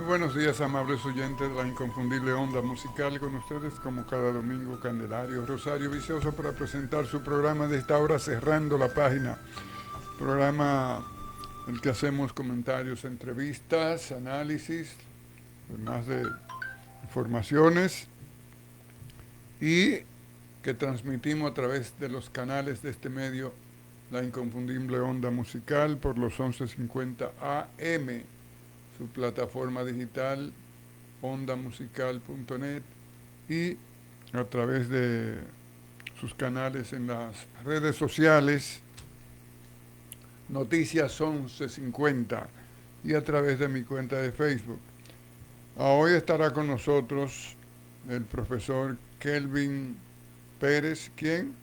buenos días, amables oyentes de la inconfundible onda musical. Con ustedes, como cada domingo, Candelario Rosario Vicioso para presentar su programa de esta hora, Cerrando la Página. Programa en el que hacemos comentarios, entrevistas, análisis, además de informaciones y que transmitimos a través de los canales de este medio, la inconfundible onda musical, por los 11:50 AM, su plataforma digital ondamusical.net y a través de sus canales en las redes sociales, Noticias 1150 y a través de mi cuenta de Facebook. Hoy estará con nosotros el profesor Kelvin Pérez, quien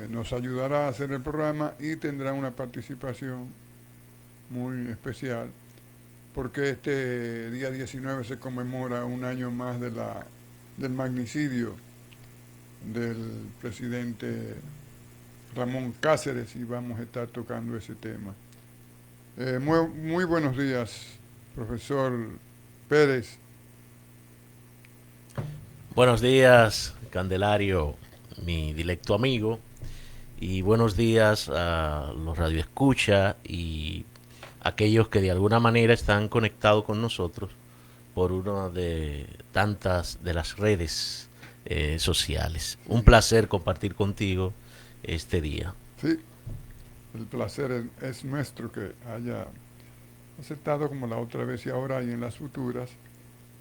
nos ayudará a hacer el programa y tendrá una participación muy especial porque este día 19 se conmemora un año más del magnicidio del presidente Ramón Cáceres y vamos a estar tocando ese tema. Muy buenos días, profesor Pérez. Buenos días, Candelario, mi directo amigo, y buenos días a los radioescucha y aquellos que de alguna manera están conectados con nosotros por una de tantas de las redes sociales. Un Sí, placer compartir contigo este día. sí, el placer es nuestro que haya aceptado como la otra vez y ahora y en las futuras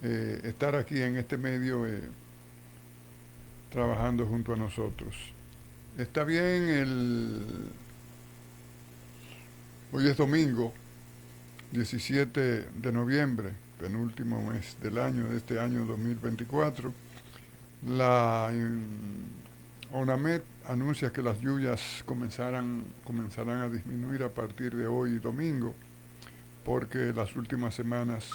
estar aquí en este medio trabajando junto a nosotros. Está bien, hoy es domingo 17 de noviembre, penúltimo mes del año, de este año 2024. La ONAMED anuncia que las lluvias comenzarán a disminuir a partir de hoy domingo, porque las últimas semanas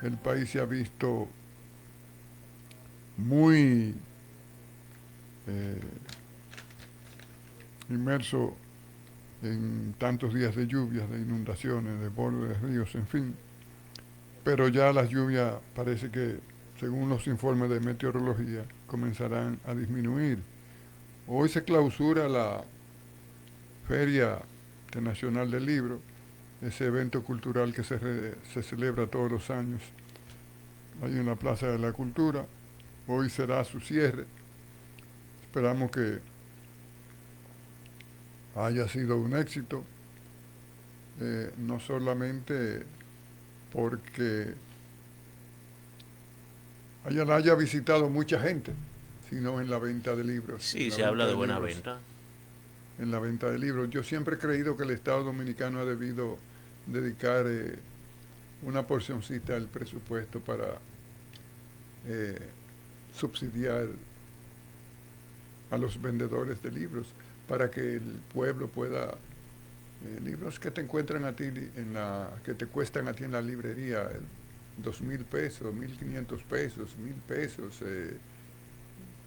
el país se ha visto muy eh, inmerso en tantos días de lluvias, de inundaciones, de bordes de ríos, en fin. Pero ya las lluvias parece que, según los informes de meteorología, comenzarán a disminuir. Hoy se clausura la Feria Internacional del Libro, ese evento cultural que se celebra todos los años ahí en la Plaza de la Cultura. Hoy será su cierre. Esperamos que haya sido un éxito, no solamente porque la haya visitado mucha gente, sino en la venta de libros, en Sí, la se habla venta de de buena libros, venta. en la venta de libros. Yo siempre he creído que el Estado Dominicano ha debido dedicar una porcioncita del presupuesto para eh, subsidiar a los vendedores de libros, para que el pueblo pueda, libros que te encuentran a ti que te cuestan a ti en la librería, 2.000 pesos, 1.500 pesos, 1.000 pesos,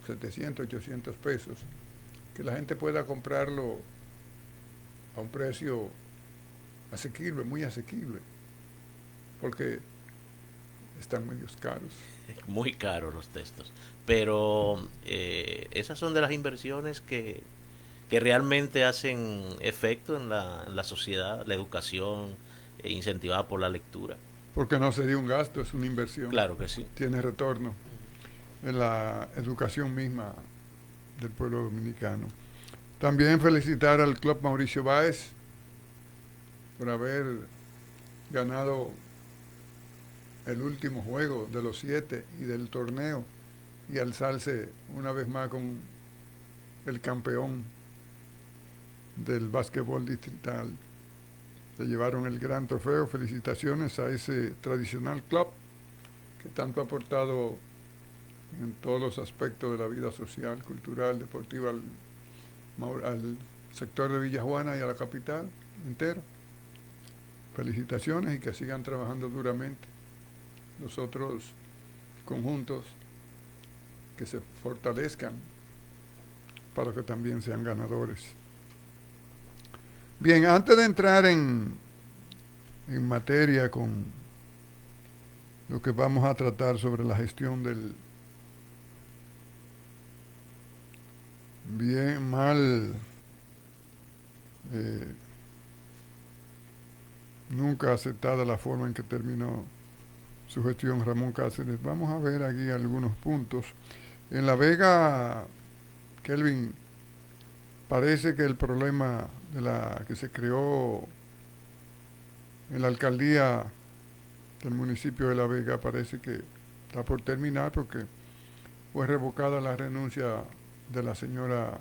700, 800 pesos, que la gente pueda comprarlo a un precio asequible, muy asequible, porque están medios caros. Muy caros los textos. Pero esas son de las inversiones que realmente hacen efecto en la sociedad, la educación incentivada por la lectura. Porque no sería un gasto, es una inversión, Claro que sí. tiene retorno en la educación misma del pueblo dominicano. También felicitar al Club Mauricio Báez por haber ganado el último juego de los 7 y del torneo y alzarse una vez más con el campeón del básquetbol distrital. Se llevaron el gran trofeo. Felicitaciones a ese tradicional club que tanto ha aportado en todos los aspectos de la vida social, cultural, deportiva al sector de Villajuana y a la capital entero. Felicitaciones y que sigan trabajando duramente los otros conjuntos, que se fortalezcan para que también sean ganadores. Bien, antes de entrar en materia con lo que vamos a tratar sobre la gestión del bien, mal, eh, nunca aceptada la forma en que terminó su gestión Ramón Cáceres. Vamos a ver aquí algunos puntos. En La Vega, Kelvin, parece que el problema de la que se creó en la alcaldía del municipio de La Vega parece que está por terminar porque fue revocada la renuncia de la señora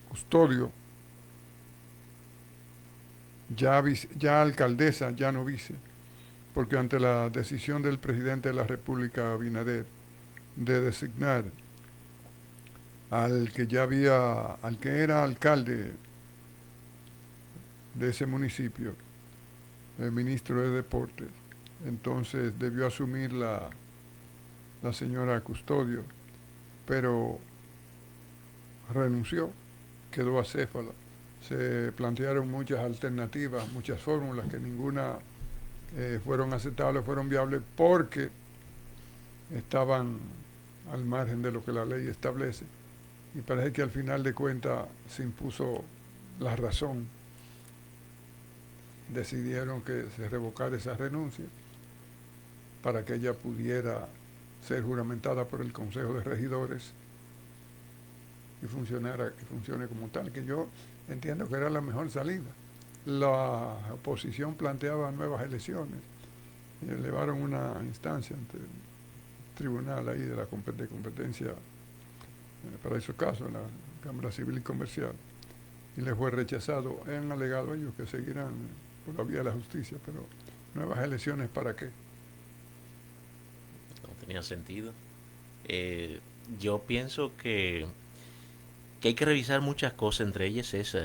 Custodio, ya alcaldesa, ya no vice, porque ante la decisión del presidente de la República, Abinader, de designar al que era alcalde de ese municipio, el ministro de Deportes, entonces debió asumir la señora Custodio, pero renunció, quedó acéfala. Se plantearon muchas alternativas, muchas fórmulas que ninguna fueron aceptables, fueron viables porque estaban al margen de lo que la ley establece. Y parece que al final de cuentas se impuso la razón. Decidieron que se revocara esa renuncia para que ella pudiera ser juramentada por el Consejo de Regidores y funcione como tal, que yo entiendo que era la mejor salida. La oposición planteaba nuevas elecciones y elevaron una instancia ante el tribunal ahí de la competencia para esos casos, la Cámara Civil y Comercial, y les fue rechazado. Han alegado ellos que seguirán por la vía de la justicia, pero nuevas elecciones ¿para qué? No tenía sentido. Yo pienso que hay que revisar muchas cosas, entre ellas esa,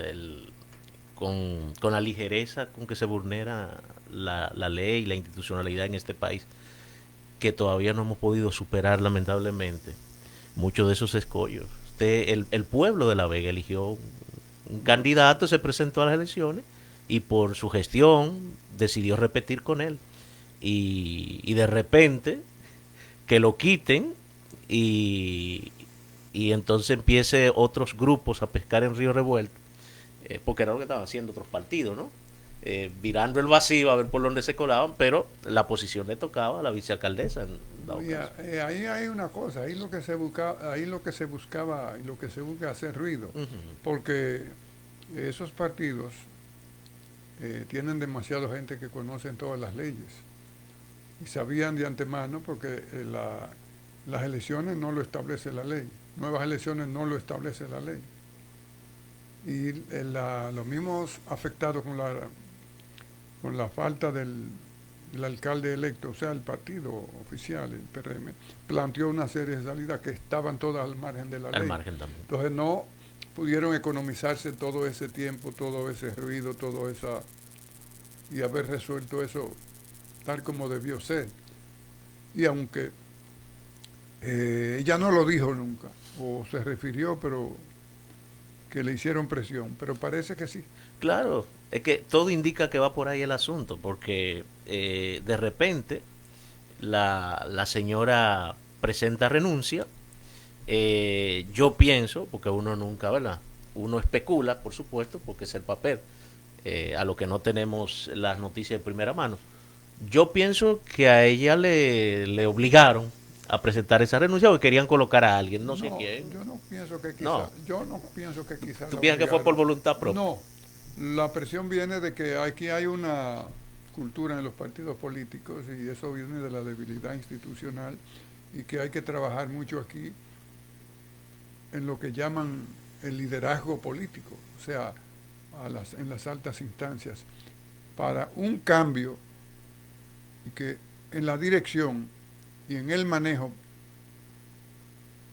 con la ligereza con que se vulnera la ley y la institucionalidad en este país, que todavía no hemos podido superar lamentablemente muchos de esos escollos. El pueblo de La Vega eligió un candidato, se presentó a las elecciones y por su gestión decidió repetir con él. Y de repente que lo quiten y, y entonces empiece otros grupos a pescar en río revuelto, porque era lo que estaban haciendo otros partidos, ¿no? Virando el vacío a ver por dónde se colaban, pero la posición le tocaba a la vicealcaldesa en dado caso. Ahí hay una cosa, ahí lo que se buscaba y lo que se busca hacer ruido, porque esos partidos tienen demasiada gente que conocen todas las leyes y sabían de antemano porque las elecciones no lo establece la ley, nuevas elecciones no lo establece la ley. Y los mismos afectados con la falta del alcalde electo, o sea, el partido oficial, el PRM, planteó una serie de salidas que estaban todas al margen de la Al ley. margen también. Entonces no pudieron economizarse todo ese tiempo, todo ese ruido, todo esa y haber resuelto eso tal como debió ser. Y aunque ella no lo dijo nunca, o se refirió, pero que le hicieron presión, pero parece que sí. Claro, es que todo indica que va por ahí el asunto, porque de repente la señora presenta renuncia. Yo pienso, porque uno nunca, ¿verdad? Uno especula, por supuesto, porque es el papel, a lo que no tenemos las noticias de primera mano. Yo pienso que a ella le obligaron a presentar esa renuncia porque querían colocar a alguien, no sé No, quién. No, yo no pienso que quizás tú la piensas que fue por obligaron. voluntad propia. No, la presión viene de que aquí hay una cultura en los partidos políticos y eso viene de la debilidad institucional y que hay que trabajar mucho aquí en lo que llaman el liderazgo político, o sea, en las altas instancias, para un cambio y que en la dirección y en el manejo,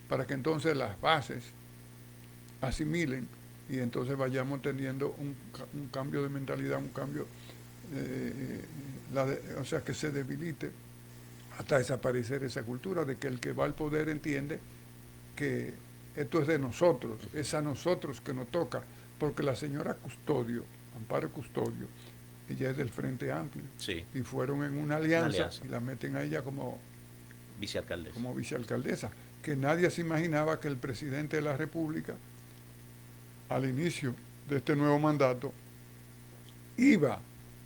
para que entonces las bases asimilen y entonces vayamos teniendo un cambio de mentalidad, un cambio, o sea, que se debilite hasta desaparecer esa cultura de que el que va al poder entiende que esto es de nosotros, es a nosotros que nos toca, porque la señora Custodio, Amparo Custodio, ella es del Frente Amplio, Sí, y fueron en una una alianza alianza. y la meten a ella Vicealcaldesa. como vicealcaldesa, que nadie se imaginaba que el presidente de la República, al inicio de este nuevo mandato, iba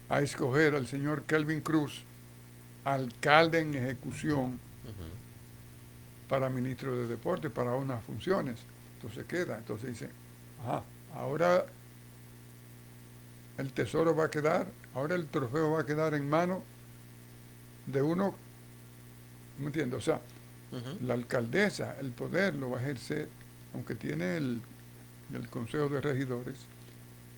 a escoger al señor Kelvin Cruz, alcalde en ejecución, Ujú. para ministro de Deporte, para unas funciones. Entonces queda, entonces dice, ajá, ahora el tesoro va a quedar, ahora el trofeo va a quedar en manos de uno, ¿me entiendes? O sea, Ujú. la alcaldesa, el poder lo va a ejercer, aunque tiene el Consejo de Regidores,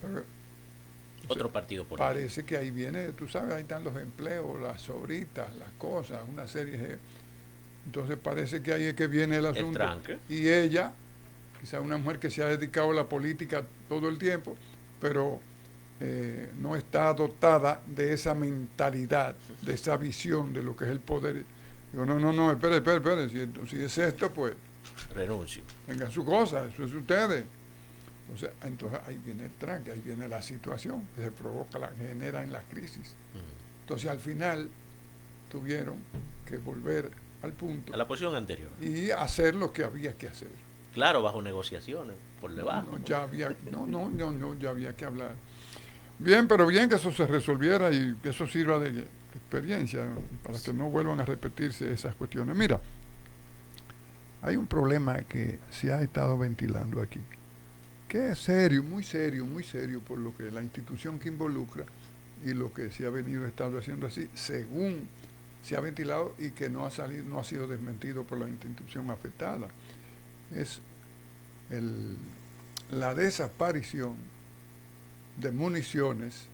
pero o sea, Otro partido político. parece que ahí viene, tú sabes, ahí están los empleos, las sobritas, las cosas, una serie de... Entonces parece que ahí es que viene el El asunto. tranque. Y ella, quizá una mujer que se ha dedicado a la política todo el tiempo, pero no está dotada de esa mentalidad, de esa visión de lo que es el poder. Digo, no, no, no, espere, si es esto, pues Renuncio. venga su cosa, eso es ustedes. O sea, entonces ahí viene el tranque, ahí viene la situación que se provoca, la que genera en las crisis. Ujú. Entonces al final tuvieron que volver al punto A la posición anterior. y hacer lo que había que hacer. Claro, bajo negociaciones, por No, debajo. no, ya había, no, ya había que hablar. Bien, pero bien que eso se resolviera y que eso sirva de experiencia para que no vuelvan a repetirse esas cuestiones. Mira, hay un problema que se ha estado ventilando aquí, que es serio, muy serio por lo que la institución que involucra y lo que se ha venido estableciendo así, según se ha ventilado y que no ha salido, no ha sido desmentido por la institución afectada. Es el, la desaparición de municiones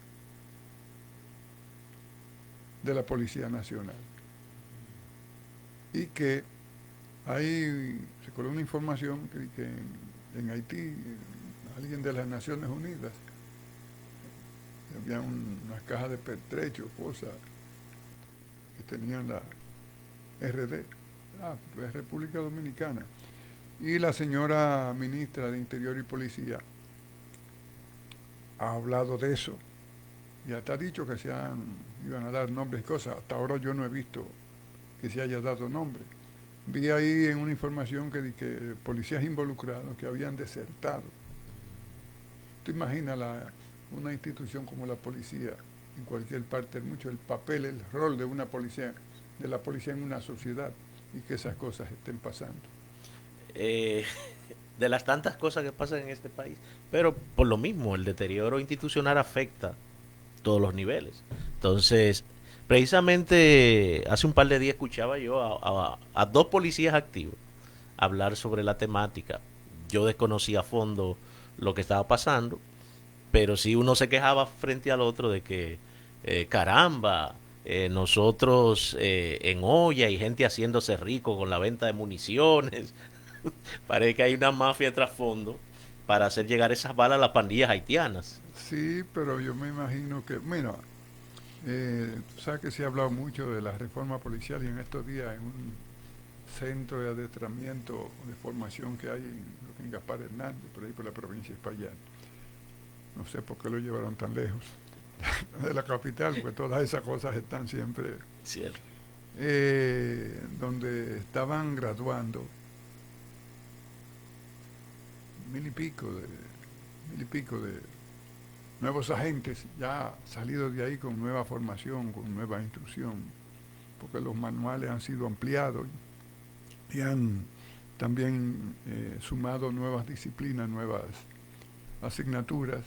de la Policía Nacional. Y que se coló una información que en Haití, alguien de las Naciones Unidas, había unas cajas de pertrecho, cosas que tenían la RD, es República Dominicana. Y la señora ministra de Interior y Policía ha hablado de eso y hasta ha dicho que iban a dar nombres y cosas. Hasta ahora yo no he visto que se haya dado nombre. Vi ahí en una información que policías involucrados que habían desertado. Tú imaginas una institución como la policía en cualquier parte del mundo, el papel, el rol de una policía, de la policía en una sociedad y que esas cosas estén pasando. Eh, de las tantas cosas que pasan en este país. Pero por lo mismo, el deterioro institucional afecta todos los niveles. Entonces, precisamente hace un par de días escuchaba yo a dos policías activos hablar sobre la temática. Yo desconocía a fondo lo que estaba pasando, pero sí uno se quejaba frente al otro de que, caramba, nosotros en olla y gente haciéndose rico con la venta de municiones. Parece que hay una mafia de trasfondo para hacer llegar esas balas a las pandillas haitianas. Sí, pero yo me imagino que, mira, tú sabes que se ha hablado mucho de la reforma policial y en estos días en un centro de adestramiento, de formación que hay en Gaspar Hernández, por ahí por la provincia de Espaillat. No sé por qué lo llevaron tan lejos de la capital, porque todas esas cosas están siempre, Cierto. donde estaban graduando mil y pico de nuevos agentes, ya salidos de ahí con nueva formación, con nueva instrucción, porque los manuales han sido ampliados y han también sumado nuevas disciplinas, nuevas asignaturas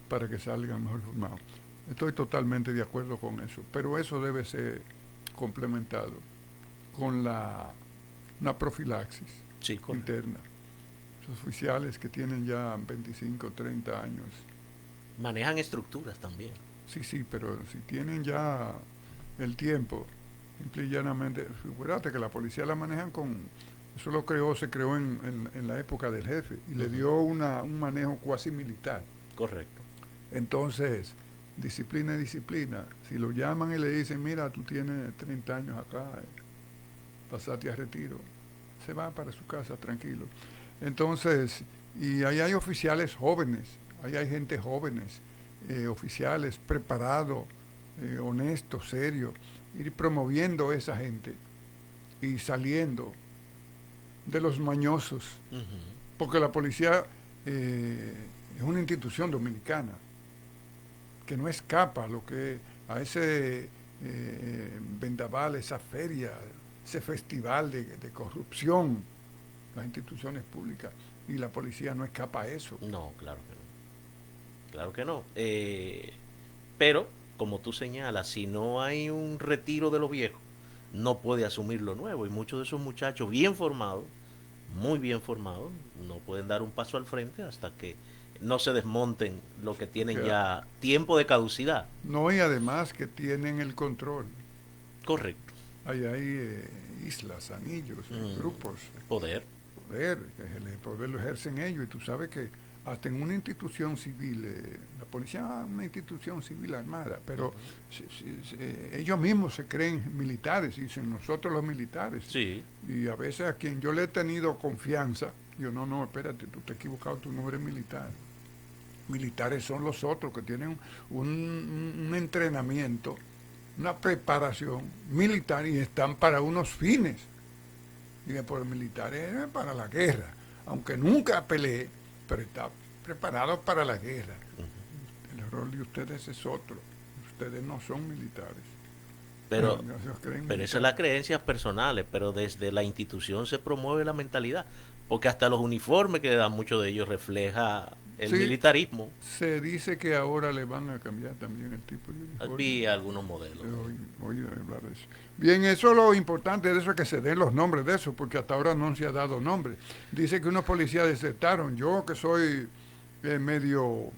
para que salgan mejor formados. Estoy totalmente de acuerdo con eso, pero eso debe ser complementado con una profilaxis Sí, correcto. interna. Esos oficiales que tienen ya 25, 30 años, Manejan estructuras también. sí, pero si tienen ya el tiempo, simple y llanamente, fíjate que la policía la manejan eso se creó en la época del jefe y le Ujú. dio un manejo cuasi militar. Correcto. Entonces, disciplina es disciplina. Si lo llaman y le dicen, mira, tú tienes 30 años acá, pasate a retiro, se va para su casa tranquilo. Entonces, y ahí hay oficiales jóvenes, ahí hay gente jóvenes oficiales preparados, honestos, serios, ir promoviendo a esa gente y saliendo de los mañosos, porque la policía es una institución dominicana que no escapa a lo que a ese vendaval, esa feria, ese festival de corrupción, las instituciones públicas, y la policía no escapa a eso. No, claro que no. Claro que no. Pero, como tú señalas, si no hay un retiro de lo viejo, no puede asumir lo nuevo. Y muchos de esos muchachos bien formados, muy bien formados, no pueden dar un paso al frente hasta que no se desmonten lo que tienen Que ya tiempo de caducidad. no, y además que tienen el control. Correcto. Hay islas, anillos, grupos, Poder. poder, que el poder lo ejercen ellos, y tú sabes que hasta en una institución civil, la policía es una institución civil armada, pero ellos mismos se creen militares, dicen nosotros los militares, Sí. y a veces a quien yo le he tenido confianza, yo no, espérate, tú te has equivocado, tú no eres militar. Militares son los otros que tienen un entrenamiento, una preparación militar y están para unos fines. Y por el militar es para la guerra, aunque nunca pelee, pero está preparado para la guerra. El rol de ustedes es otro. Ustedes no son militares. Pero, Ellos creen pero esas son las creencias personales, pero desde la institución se promueve la mentalidad, porque hasta los uniformes que dan muchos de ellos refleja el Sí, militarismo. se dice que ahora le van a cambiar también el tipo de uniforme. Vi algunos modelos. Oí hablar de eso. Bien, eso es lo importante de eso, es que se den los nombres de eso, porque hasta ahora no se ha dado nombre. Dice que unos policías desertaron. Yo que soy medio,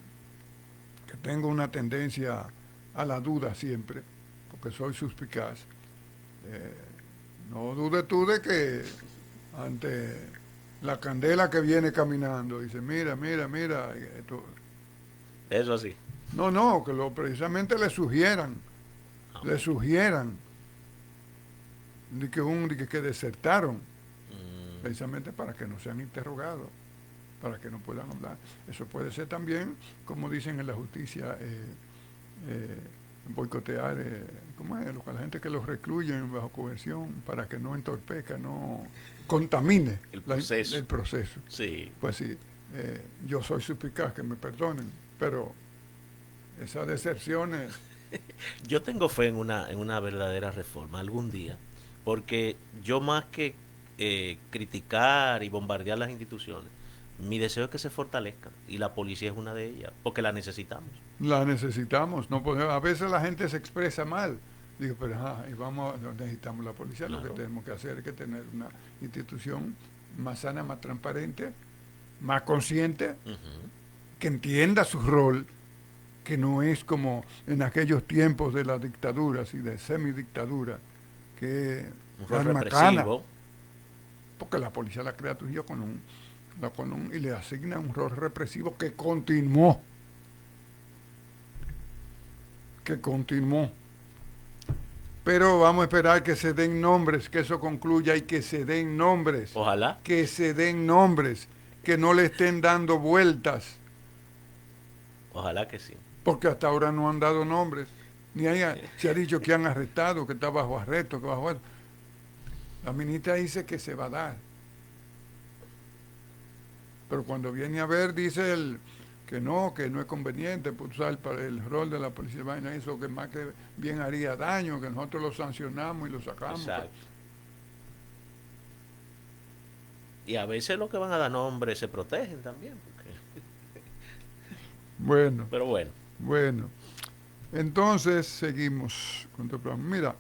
que tengo una tendencia a la duda siempre, porque soy suspicaz, no dudes tú de que ante la candela que viene caminando, dice, mira, esto. Eso así. No, que precisamente le sugieran que desertaron, precisamente para que no sean interrogados, para que no puedan hablar. Eso puede ser también, como dicen en la justicia, boicotear, ¿cómo es? La gente que los recluyen bajo coerción para que no entorpezca, no contamine el proceso. el proceso. Sí. Pues sí, yo soy suspicaz, que me perdonen, pero esas deserciones... Yo tengo fe en una verdadera reforma algún día, porque yo más que criticar y bombardear las instituciones, mi deseo es que se fortalezcan y la policía es una de ellas, porque la necesitamos. La necesitamos, no podemos, a veces la gente se expresa mal. Digo, pero necesitamos la policía, claro. Lo que tenemos que hacer es que tener una institución más sana, más transparente, más consciente, que entienda su rol, que no es como en aquellos tiempos de las dictaduras y de semidictadura, que un rol represivo. Porque la policía la crea Trujillo y le asigna un rol represivo que continuó. Pero vamos a esperar que se den nombres, que eso concluya y que se den nombres. Ojalá. Que se den nombres, que no le estén dando vueltas. Ojalá que sí. Porque hasta ahora no han dado nombres. Ni se ha dicho que han arrestado, que está bajo arresto, que bajo arresto. La ministra dice que se va a dar. Pero cuando viene a ver, dice que no es conveniente usar el rol de la policía, eso que más que bien haría daño, que nosotros lo sancionamos y lo sacamos. Exacto. Y a veces los que van a dar nombre se protegen también. Porque... Bueno. Pero bueno. Bueno. Entonces seguimos con tu plan. Mira,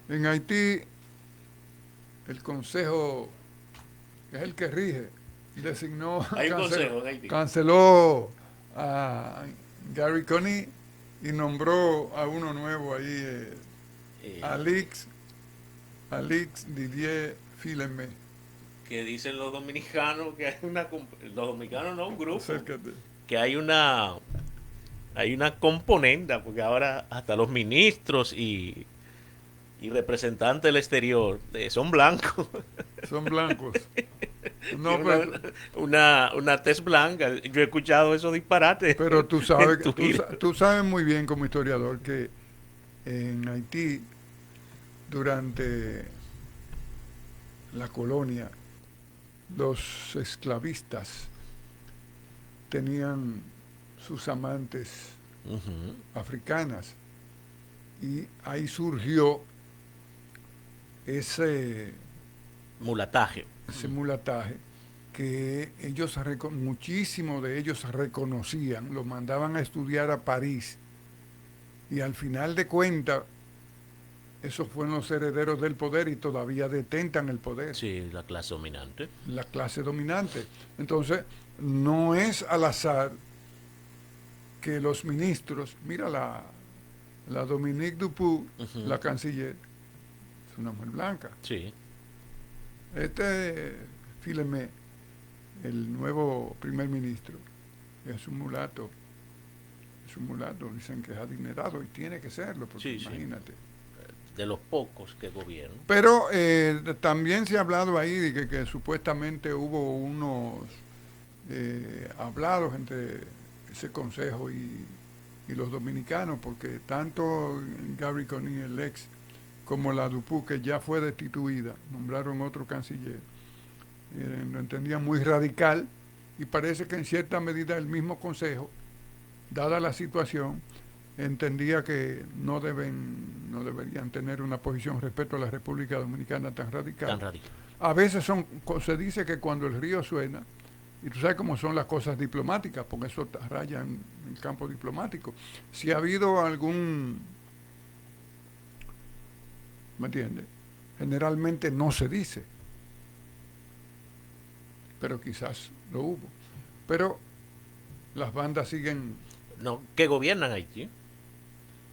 en Haití el consejo, que es el que rige, designó, canceló a Gary Coney y nombró a uno nuevo ahí, Alix Didier Filemé. Que dicen los dominicanos que hay los dominicanos no, un grupo, Acércate. Que hay una componenda, porque ahora hasta los ministros y representantes del exterior son blancos. Son blancos. No, Tiene una tez blanca. Yo he escuchado esos disparates pero tú en sabes, tu gira. tú sabes muy bien como historiador que en Haití, durante la colonia, los esclavistas tenían sus amantes Ujú. africanas y ahí surgió ese, Mulataje. ese mulataje que ellos, muchísimos de ellos reconocían, lo mandaban a estudiar a París y al final de cuentas esos fueron los herederos del poder y todavía detentan el poder, Sí, la clase dominante. la clase dominante. Entonces, no es al azar que los ministros, mira la Dominique Dupuy, Ujú. la canciller, es una mujer blanca. Sí, Este Filemé, el nuevo primer ministro, es un mulato, dicen que es adinerado y tiene que serlo, porque sí, sí. imagínate. De los pocos que gobiernan. Pero también se ha hablado ahí de que supuestamente hubo unos hablados entre ese consejo y los dominicanos, porque tanto Gary Coney, el ex, como la Dupuy, que ya fue destituida, nombraron otro canciller, lo entendían muy radical y parece que en cierta medida el mismo consejo, dada la situación, entendía que no deberían tener una posición respecto a la República Dominicana tan Tan radical. radical. A veces se dice que cuando el río suena, y tú sabes cómo son las cosas diplomáticas, porque eso raya en el campo diplomático. Si ha habido algún, ¿me entiendes? Generalmente no se dice, pero quizás lo hubo. Pero las bandas siguen, No, que gobiernan Haití.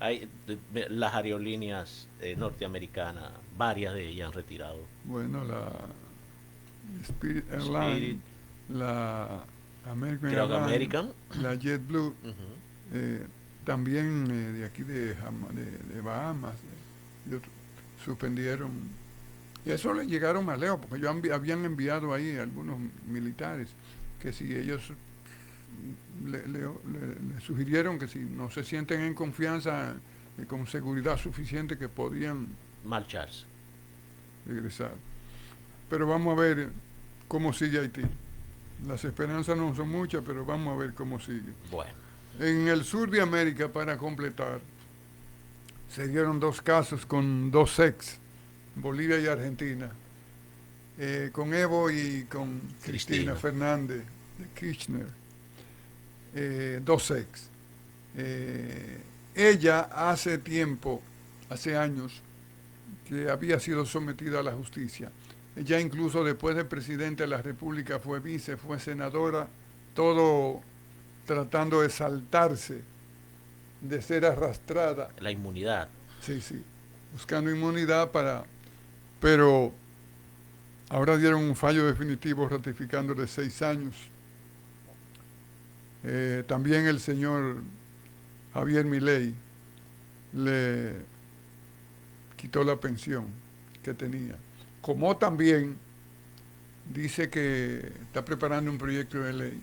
Hay las aerolíneas norteamericanas, varias de ellas han retirado. bueno, la Spirit Airlines, Spirit, la American creo que Airlines, American. la JetBlue, Ujú. eh, también de aquí de Bahamas, y suspendieron. Y eso le llegaron más lejos, porque ellos habían enviado ahí algunos militares, que si ellos le sugirieron que si no se sienten en confianza, con seguridad suficiente, que podían Marcharse. regresar. Pero vamos a ver cómo sigue Haití. Las esperanzas no son muchas, pero vamos a ver cómo sigue. Bueno, En el sur de América, para completar, se dieron dos casos con dos ex, Bolivia y Argentina, con Evo y con Cristina Cristina. Fernández de Kirchner, dos ex. Ella hace tiempo, hace años, que había sido sometida a la justicia. Ella incluso después de presidente de la República fue vice, fue senadora, todo tratando de saltarse, de ser arrastrada. La inmunidad. Sí, sí, buscando inmunidad para... Pero ahora dieron un fallo definitivo ratificándole 6 años. También el señor Javier Milei le quitó la pensión que tenía. Como también dice que está preparando un proyecto de ley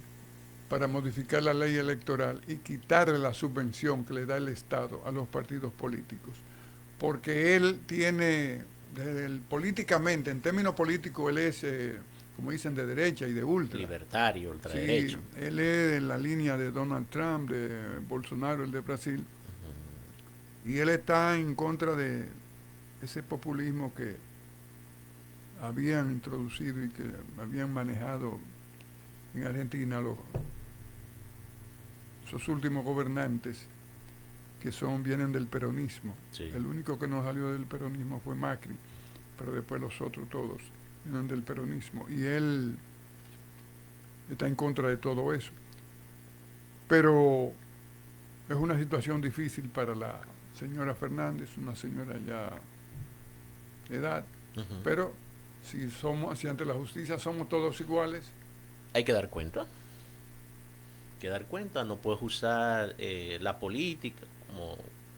para modificar la ley electoral y quitarle la subvención que le da el Estado a los partidos políticos. Porque él tiene, políticamente, en términos políticos, él es, como dicen, de derecha y de ultra. Libertario, Sí, ultraderecho. él es en la línea de Donald Trump, de Bolsonaro, el de Brasil, y él está en contra de ese populismo que habían introducido y que habían manejado en Argentina esos últimos gobernantes que vienen del peronismo. Sí. El único que no salió del peronismo fue Macri, pero después los otros todos vienen del peronismo. Y él está en contra de todo eso. Pero es una situación difícil para la señora Fernández, una señora ya de edad. Ujú. Pero si ante la justicia somos todos iguales, Hay que dar cuenta. Hay que dar cuenta. No puedes usar la política como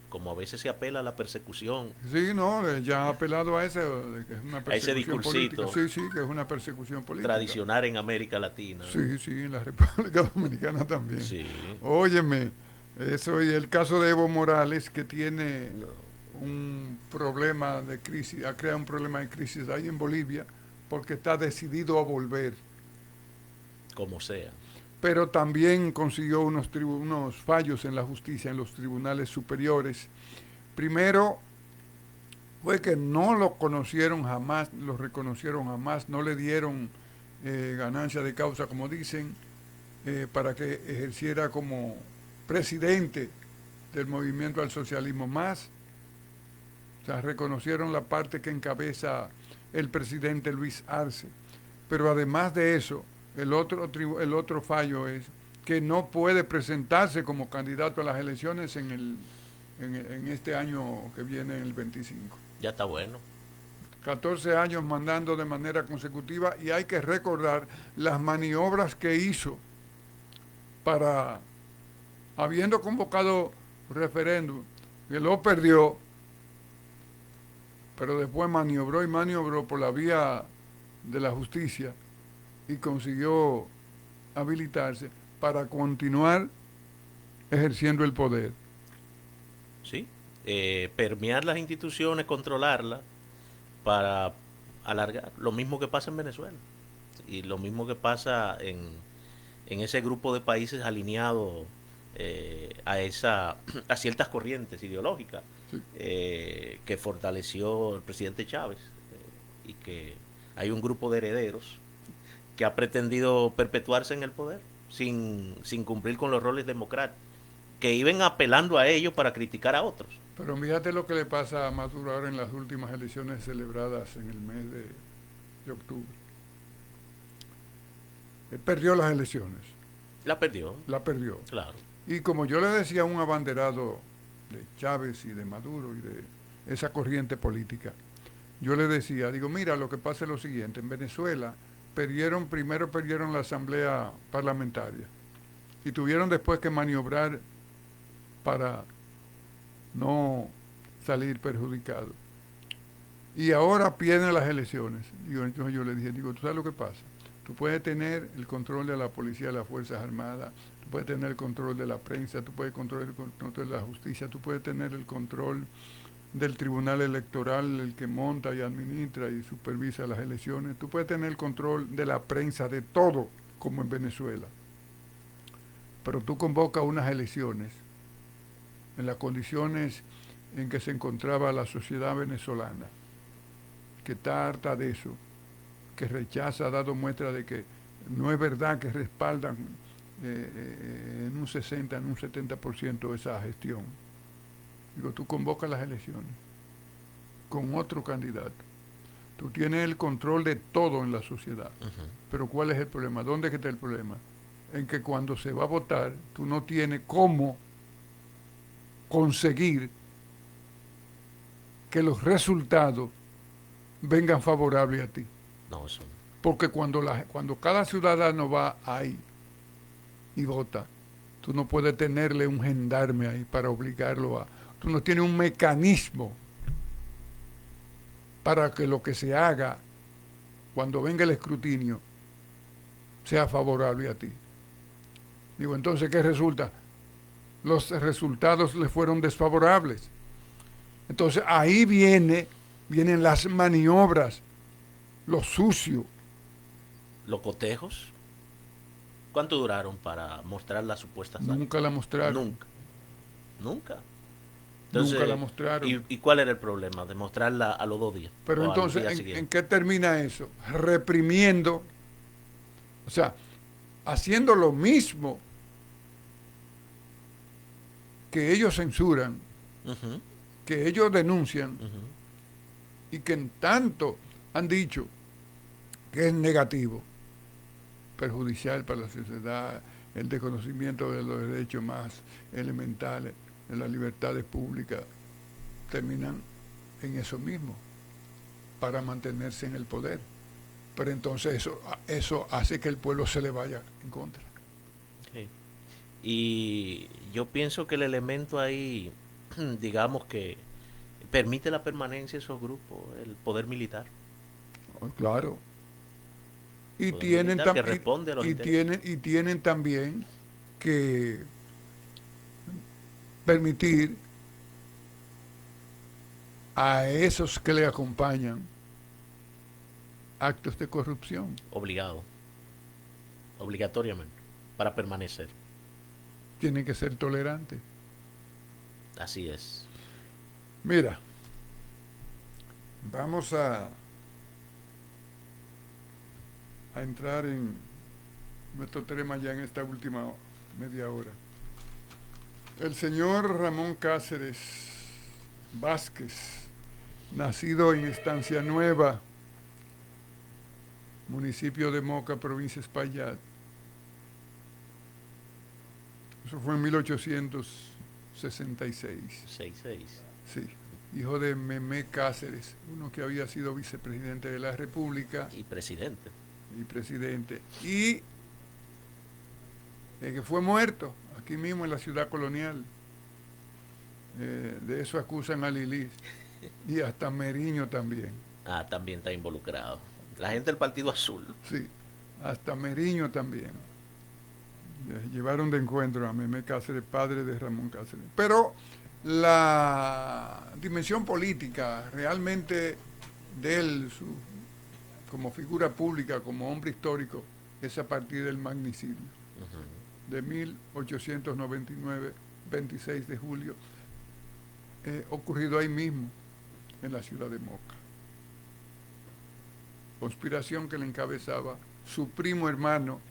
como a veces se apela a la persecución, Sí, no, ya ha apelado a ese, de que es una a ese persecución política. discursito Sí, sí, que es una persecución política. tradicional en América Latina. Sí, sí, en la República Dominicana también. Sí, Óyeme, eso y el caso de Evo Morales, que tiene no, un problema de crisis, ha creado un problema de crisis ahí en Bolivia, porque está decidido a volver. como sea. Pero también consiguió unos fallos en la justicia, en los tribunales superiores. Primero, fue que no lo conocieron jamás, lo reconocieron jamás, no le dieron ganancia de causa, como dicen, para que ejerciera como presidente del movimiento al socialismo más. O sea, reconocieron la parte que encabeza el presidente Luis Arce. Pero además de eso, el otro fallo es que no puede presentarse como candidato a las elecciones en este año que viene, el 25. Ya está bueno. 14 años mandando de manera consecutiva y hay que recordar las maniobras que hizo para, habiendo convocado referéndum, que lo perdió, pero después maniobró y maniobró por la vía de la justicia y consiguió habilitarse para continuar ejerciendo el poder. ¿Sí? Permear las instituciones, controlarlas para alargar. Lo mismo que pasa en Venezuela y lo mismo que pasa en ese grupo de países alineados a ciertas corrientes ideológicas Sí. que fortaleció el presidente Chávez y que hay un grupo de herederos que ha pretendido perpetuarse en el poder sin cumplir con los roles democráticos, que iban apelando a ellos para criticar a otros. Pero fíjate lo que le pasa a Maduro ahora en las últimas elecciones celebradas en el mes de octubre. Él perdió las elecciones, La perdió, la perdió. claro. Y como yo le decía a un abanderado de Chávez y de Maduro y de esa corriente política, yo le decía, digo, mira, lo que pasa es lo siguiente, en Venezuela primero perdieron la asamblea parlamentaria y tuvieron después que maniobrar para no salir perjudicados. Y ahora pierden las elecciones. Digo, entonces yo le dije, digo, ¿tú sabes lo que pasa? Tú puedes tener el control de la policía, de las Fuerzas Armadas, tú puedes tener el control de la prensa, tú puedes controlar el control de la justicia, tú puedes tener el control del tribunal electoral, el que monta y administra y supervisa las elecciones, tú puedes tener el control de la prensa, de todo, como en Venezuela. Pero tú convocas unas elecciones en las condiciones en que se encontraba la sociedad venezolana, que está harta de eso, que rechaza, ha dado muestra de que no es verdad que respaldan en un 60, en un 70% esa gestión. Digo, tú convocas las elecciones con otro candidato. Tú tienes el control de todo en la sociedad. Pero ¿cuál es el problema? ¿Dónde está el problema? En que cuando se va a votar, tú no tienes cómo conseguir que los resultados vengan favorables a ti. No, eso no. Porque cuando cada ciudadano va ahí y vota, tú no puedes tenerle un gendarme ahí para obligarlo a... Tú no tienes un mecanismo para que lo que se haga cuando venga el escrutinio sea favorable a ti. Digo, entonces, ¿qué resulta? Los resultados le fueron desfavorables. Entonces, ahí vienen las maniobras, lo sucio. Los cotejos, ¿cuánto duraron para mostrar las supuestas actas? Nunca la mostraron. Nunca. Nunca. Nunca la mostraron. ¿Y cuál era el problema? De mostrarla a los 2 días. Pero entonces, ¿en qué termina eso? Reprimiendo, o sea, haciendo lo mismo que ellos censuran, que ellos denuncian y que en tanto han dicho que es negativo, perjudicial para la sociedad, el desconocimiento de los derechos más elementales, de las libertades públicas, terminan en eso mismo, para mantenerse en el poder. Pero entonces eso hace que el pueblo se le vaya en contra. Sí. Y yo pienso que el elemento ahí digamos que permite la permanencia de esos grupos, el poder militar. Oh, claro. El Y poder tienen, militar que responde a los intereses. y tienen también que permitir a esos que le acompañan actos de corrupción. Obligado, obligatoriamente, para permanecer. Tienen que ser tolerantes. Así es. Mira, vamos a entrar en nuestro tema ya en esta última media hora. El señor Ramón Cáceres Vázquez, nacido en Estancia Nueva, municipio de Moca, provincia de Espaillat. Eso fue en 1866. 6-6. Sí, hijo de Memé Cáceres, uno que había sido vicepresidente de la República Y presidente. y presidente, y que fue muerto aquí mismo en la ciudad colonial. De eso acusan a Lilis y hasta Meriño también. Ah, también está involucrado. La gente del Partido Azul. Sí, hasta Meriño también. Llevaron de encuentro a Memé Cáceres, padre de Ramón Cáceres. Pero la dimensión política realmente de él, como figura pública, como hombre histórico, es a partir del magnicidio de 1899, 26 de julio, ocurrido ahí mismo, en la ciudad de Moca. Conspiración que le encabezaba su primo hermano,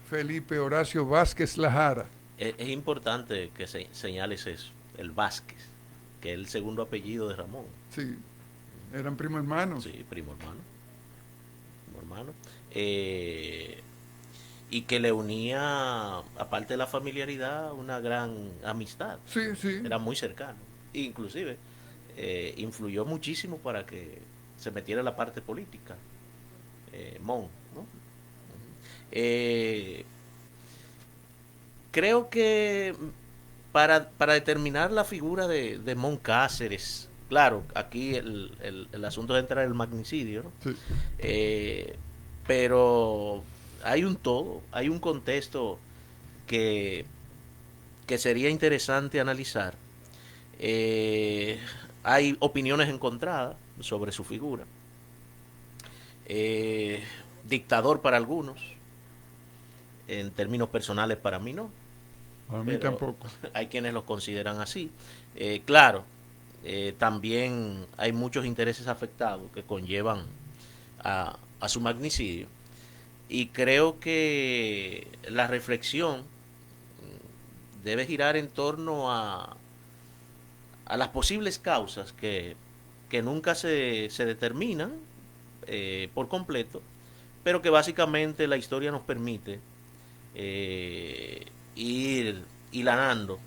Felipe Horacio Vázquez Lajara. Es importante que señales eso, el Vázquez, que es el segundo apellido de Ramón. Sí, eran primo hermanos. Sí, primo hermano. Primo hermano. Y que le unía, aparte de la familiaridad, una gran amistad. Sí, sí. Era muy cercano. Inclusive, influyó muchísimo para que se metiera en la parte política. Mon, ¿no? Eh, Creo que para determinar la figura de Mon Cáceres, claro, aquí el asunto de entrar en el magnicidio, ¿no? Sí. Pero hay un todo, hay un contexto que, que sería interesante analizar. Hay opiniones encontradas sobre su figura. Eh, Dictador para algunos, en términos personales para mí no, A mí pero tampoco. hay quienes los consideran así. Claro, también hay muchos intereses afectados que conllevan a su magnicidio y creo que la reflexión debe girar en torno a las posibles causas que nunca se determinan por completo, pero que básicamente la historia nos permite ir hilanando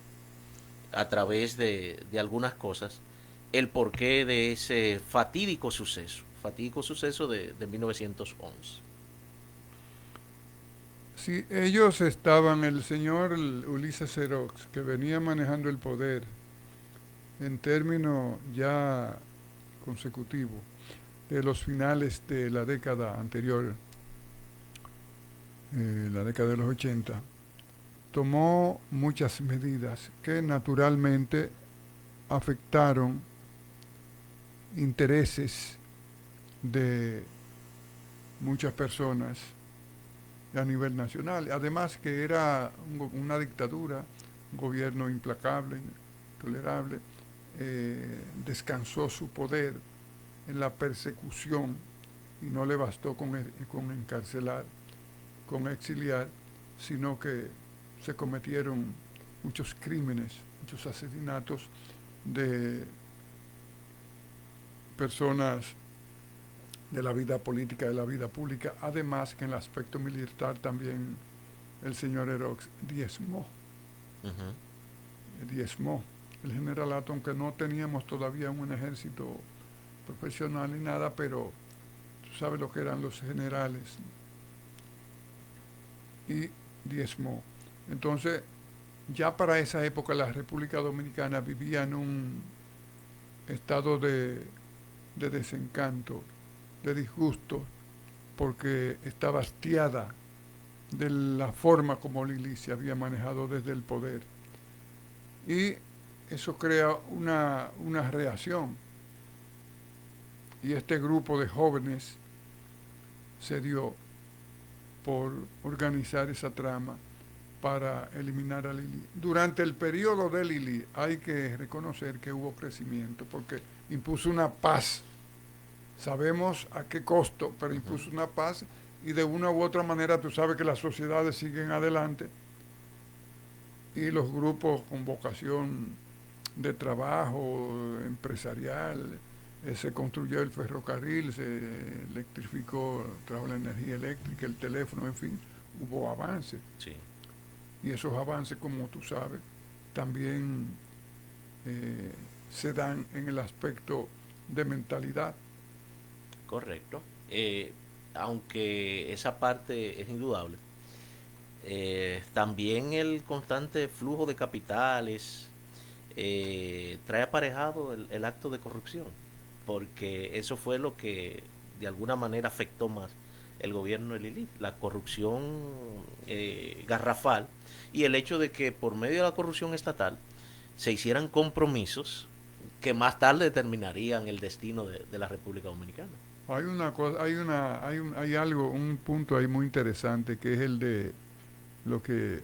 a través de algunas cosas el porqué de ese fatídico suceso de 1911. Sí, ellos estaban, el señor Ulises Serox, que venía manejando el poder en términos ya consecutivos de los finales de la década anterior, la década de los 80, tomó muchas medidas que naturalmente afectaron intereses de muchas personas a nivel nacional. Además que era una dictadura, un gobierno implacable, intolerable, descansó su poder en la persecución y no le bastó con encarcelar, con exiliar, sino que se cometieron muchos crímenes, muchos asesinatos de personas de la vida política, de la vida pública, además que en el aspecto militar también el señor Erox diezmó el generalato, aunque no teníamos todavía un ejército profesional ni nada, pero tú sabes lo que eran los generales, y diezmó. Entonces, ya para esa época la República Dominicana vivía en un estado de desencanto, de disgusto, porque estaba hastiada de la forma como Lili se había manejado desde el poder. Y eso crea una reacción. Y este grupo de jóvenes se dio por organizar esa trama para eliminar a Lili. Durante el periodo de Lili hay que reconocer que hubo crecimiento porque impuso una paz. Sabemos a qué costo, pero impuso una paz y de una u otra manera tú sabes que las sociedades siguen adelante y los grupos con vocación de trabajo empresarial, se construyó el ferrocarril, se electrificó, trajo la energía eléctrica, el teléfono, en fin, hubo avances. Sí, Y esos avances, como tú sabes, también eh, se dan en el aspecto de mentalidad. correcto. Aunque esa parte es indudable, también el constante flujo de capitales trae aparejado el acto de corrupción, porque eso fue lo que de alguna manera afectó más el gobierno de Lili, la corrupción garrafal y el hecho de que por medio de la corrupción estatal se hicieran compromisos que más tarde determinarían el destino de la República Dominicana. Hay una cosa, hay algo, un punto ahí muy interesante que es el de lo que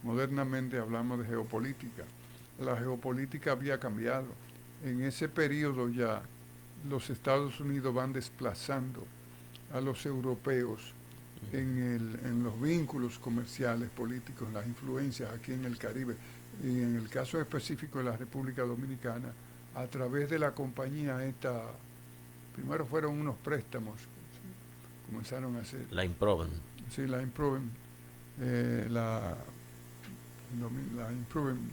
modernamente hablamos de geopolítica. La geopolítica había cambiado. En ese periodo ya los Estados Unidos van desplazando a los europeos en los vínculos comerciales, políticos, las influencias aquí en el Caribe y en el caso específico de la República Dominicana, a través de la compañía esta, primero fueron unos préstamos, ¿sí? Comenzaron a hacer, La Improven. sí, la Improven, la, la Improven,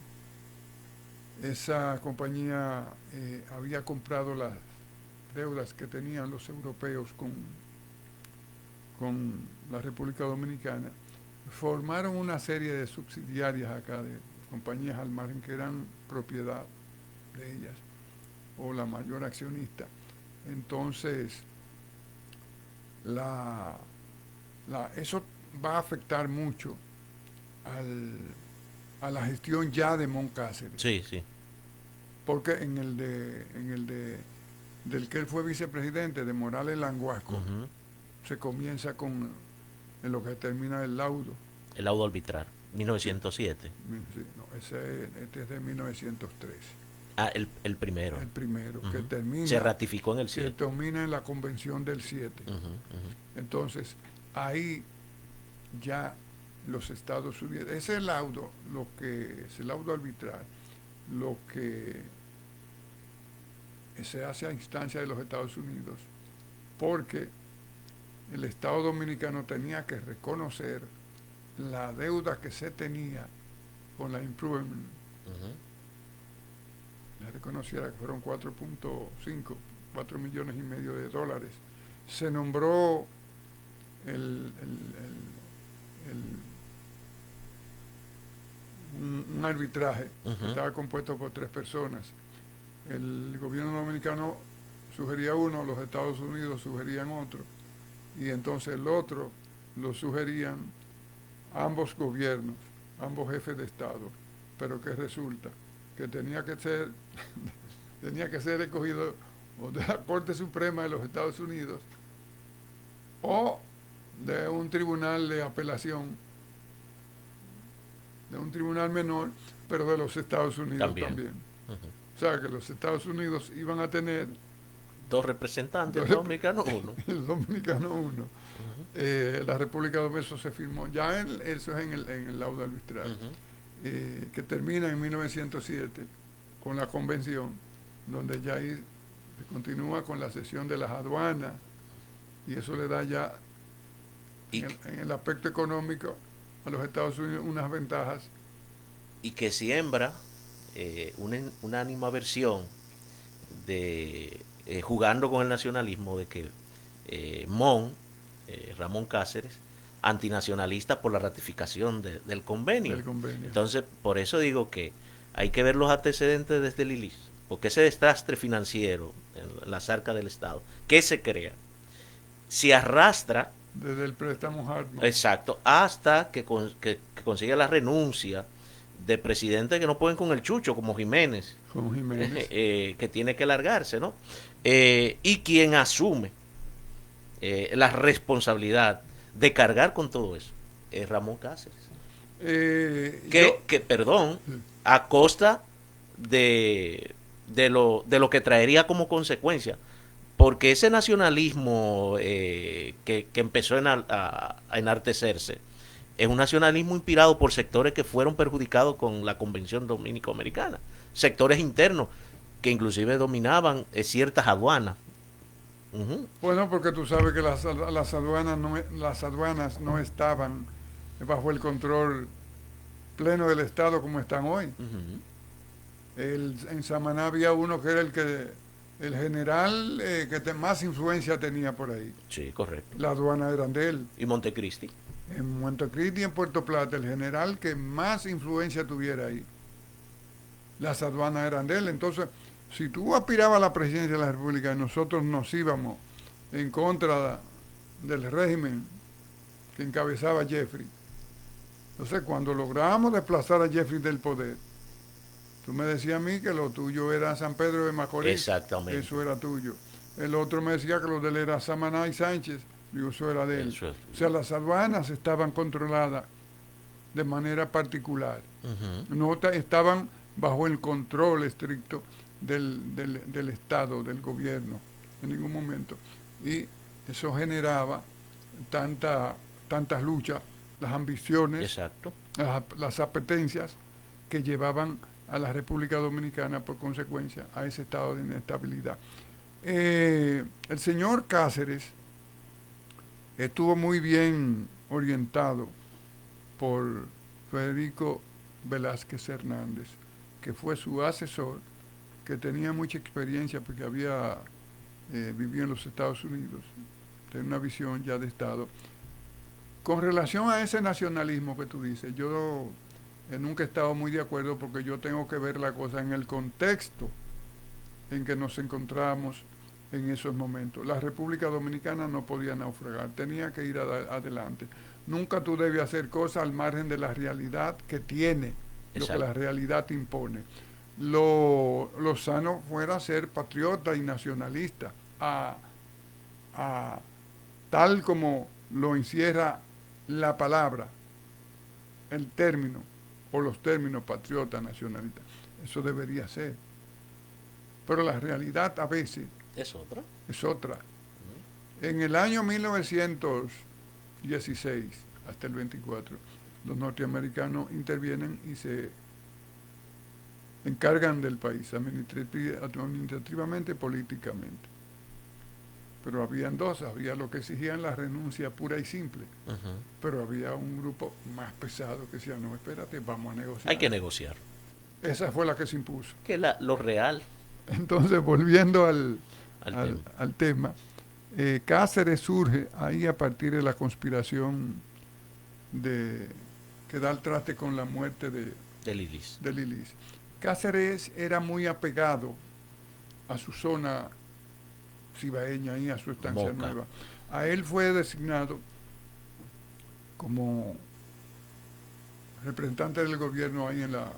esa compañía había comprado las deudas que tenían los europeos con la República Dominicana, formaron una serie de subsidiarias acá, de compañías al margen que eran propiedad de ellas, o la mayor accionista. Entonces, eso va a afectar mucho a la gestión ya de Moncáceres. Sí, sí. Porque del que él fue vicepresidente, de Morales Languasco, se comienza en lo que termina el laudo. El laudo arbitral, 1907. Sí, no, este es de 1903. Ah, el primero. El primero, que termina. Se ratificó en el Que 7. termina en la convención del 7. Entonces, ahí ya los Estados Unidos, ese laudo, ese laudo arbitral, lo que se hace a instancia de los Estados Unidos, porque el Estado Dominicano tenía que reconocer la deuda que se tenía con la Improvement. La reconociera que fueron 4.5, 4 millones y medio de dólares. Se nombró un arbitraje que estaba compuesto por 3 personas. El gobierno dominicano sugería uno, los Estados Unidos sugerían otro, y entonces el otro lo sugerían ambos gobiernos, ambos jefes de Estado, pero que resulta que tenía que ser escogido o de la Corte Suprema de los Estados Unidos o de un tribunal de apelación, de un tribunal menor, pero de los Estados Unidos también. O sea que los Estados Unidos iban a tener 2 representantes, el dominicano uno. El dominicano uno. La República Dominicana, eso se firmó, ya eso es en el laudo arbitral, que termina en 1907 con la convención, donde ya ahí se continúa con la cesión de las aduanas, y eso le da ya, en el aspecto económico, a los Estados Unidos unas ventajas. Y que siembra una animaversión de jugando con el nacionalismo de que Ramón Cáceres antinacionalistas por la ratificación del convenio. Del convenio. Entonces, por eso digo que hay que ver los antecedentes desde el inicio, porque ese desastre financiero en las arcas del Estado, ¿qué se crea? Se arrastra Desde el préstamo Hartman. exacto, hasta que consiga la renuncia de presidentes que no pueden con el chucho, como Jiménez, Con Jiménez. que tiene que largarse, ¿no? Y quien asume la responsabilidad de cargar con todo eso es Ramón Cáceres. Perdón, a costa de lo que traería como consecuencia. Porque ese nacionalismo que empezó a enartecerse es un nacionalismo inspirado por sectores que fueron perjudicados con la Convención Dominico-Americana. Sectores internos que inclusive dominaban ciertas aduanas. Uh-huh. Bueno, porque tú sabes que las aduanas no estaban bajo el control pleno del Estado como están hoy. Uh-huh. En Samaná había uno que era el general que más influencia tenía por ahí. Sí, correcto. La aduana eran de él. ¿Y Montecristi? En Montecristi y en Puerto Plata, el general que más influencia tuviera ahí. Las aduanas eran de él. Entonces, si tú aspirabas a la presidencia de la República y nosotros nos íbamos en contra del régimen que encabezaba Jeffrey, entonces cuando logramos desplazar a Jeffrey del poder, tú me decías a mí que lo tuyo era San Pedro de Macorís. Exactamente. Eso era tuyo. El otro me decía que lo de él era Samaná y Sánchez. Digo, eso era de él. O sea, las aduanas estaban controladas de manera particular. Uh-huh. No estaban bajo el control estricto del Estado, del gobierno, en ningún momento. Y eso generaba tantas luchas, las ambiciones, exacto, las apetencias que llevaban a la República Dominicana por consecuencia a ese estado de inestabilidad. El señor Cáceres estuvo muy bien orientado por Federico Velázquez Hernández, que fue su asesor, que tenía mucha experiencia porque había vivido en los Estados Unidos, tenía una visión ya de Estado. Con relación a ese nacionalismo que tú dices, yo nunca he estado muy de acuerdo porque yo tengo que ver la cosa en el contexto en que nos encontramos en esos momentos. La República Dominicana no podía naufragar, tenía que ir adelante. Nunca tú debes hacer cosas al margen de la realidad que tiene, lo que la realidad impone. Lo sano fuera ser patriota y nacionalista, tal como lo encierra la palabra, el término, o los términos patriota, nacionalista. Eso debería ser. Pero la realidad a veces es otra. Es otra. En el año 1916 hasta el 24, los norteamericanos intervienen y se encargan del país administrativamente, políticamente. Pero habían dos, había lo que exigían la renuncia pura y simple, uh-huh. Pero había un grupo más pesado que decía, no, espérate, vamos a negociar. Hay que negociar. Esa fue la que se impuso. Que lo real. Entonces, volviendo al tema, Cáceres surge ahí a partir de la conspiración que da el traste con la muerte de Lilis. Cáceres era muy apegado a su zona cibaeña y a su estancia nueva. A él fue designado como representante del gobierno ahí en la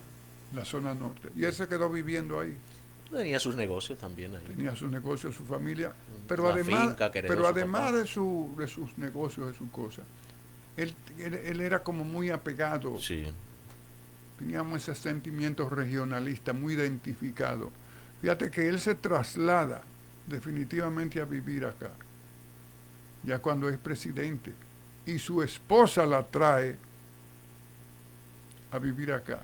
zona norte. Y él se quedó viviendo ahí. Tenía sus negocios también ahí. Tenía sus negocios, su familia. Pero además de sus negocios, de sus cosas, él era como muy apegado. Sí. Teníamos ese sentimiento regionalista muy identificado. Fíjate que él se traslada definitivamente a vivir acá, ya cuando es presidente, y su esposa la trae a vivir acá,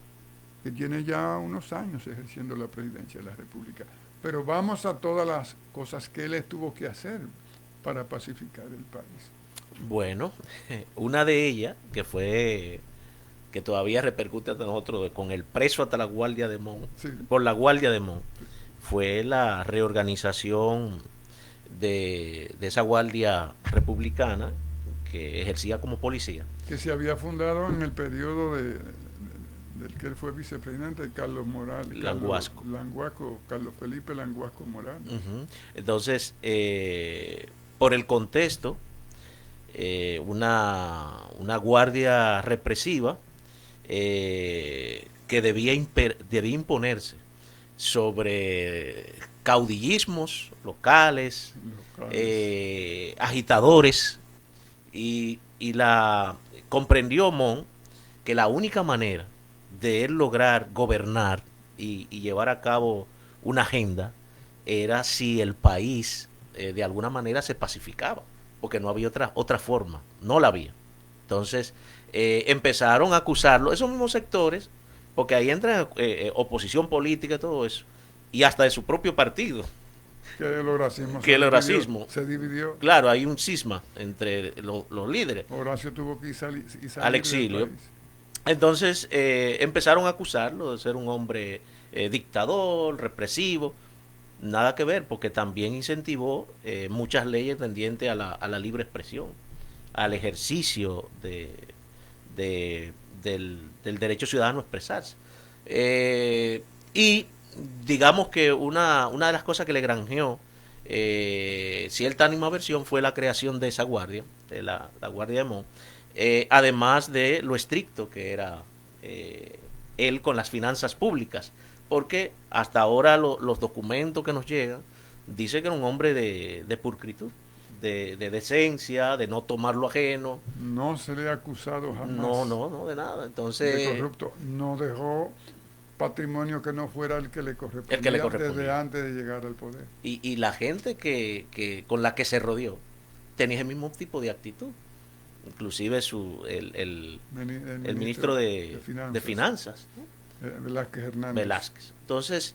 que tiene ya unos años ejerciendo la presidencia de la República. Pero vamos a todas las cosas que él tuvo que hacer para pacificar el país. Bueno, una de ellas, que todavía repercute hasta nosotros, con el preso hasta la Guardia de Mon, sí. Por la Guardia de Mon, fue la reorganización de esa Guardia Republicana que ejercía como policía. Que se había fundado en el periodo del que él fue vicepresidente, Carlos Morales, Languasco. Carlos Felipe Languasco Morales. Entonces, por el contexto, una guardia represiva que debía imponerse sobre caudillismos locales, agitadores, y comprendió Mon que la única manera de él lograr gobernar y llevar a cabo una agenda era si el país de alguna manera se pacificaba, porque no había otra forma, no la había. Entonces empezaron a acusarlo, esos mismos sectores, porque ahí entra oposición política y todo eso, y hasta de su propio partido. Que el racismo se dividió. Claro, hay un cisma entre los líderes. Horacio tuvo que ir salir al exilio. Entonces empezaron a acusarlo de ser un hombre dictador, represivo. Nada que ver, porque también incentivó muchas leyes tendientes a la libre expresión, al ejercicio del derecho ciudadano a expresarse. Y digamos que una de las cosas que le granjeó cierta animaversión fue la creación de esa guardia, de la Guardia de Mon, además de lo estricto que era él con las finanzas públicas, porque hasta ahora los documentos que nos llegan dice que era un hombre de pulcritud, de decencia, de no tomar lo ajeno. No se le ha acusado jamás. No, de nada. Entonces, de corrupto. No dejó patrimonio que no fuera el que le correspondía, desde antes de llegar al poder. Y la gente con la que se rodeó tenía el mismo tipo de actitud. Inclusive el ministro de Finanzas, Velázquez Hernández. Entonces,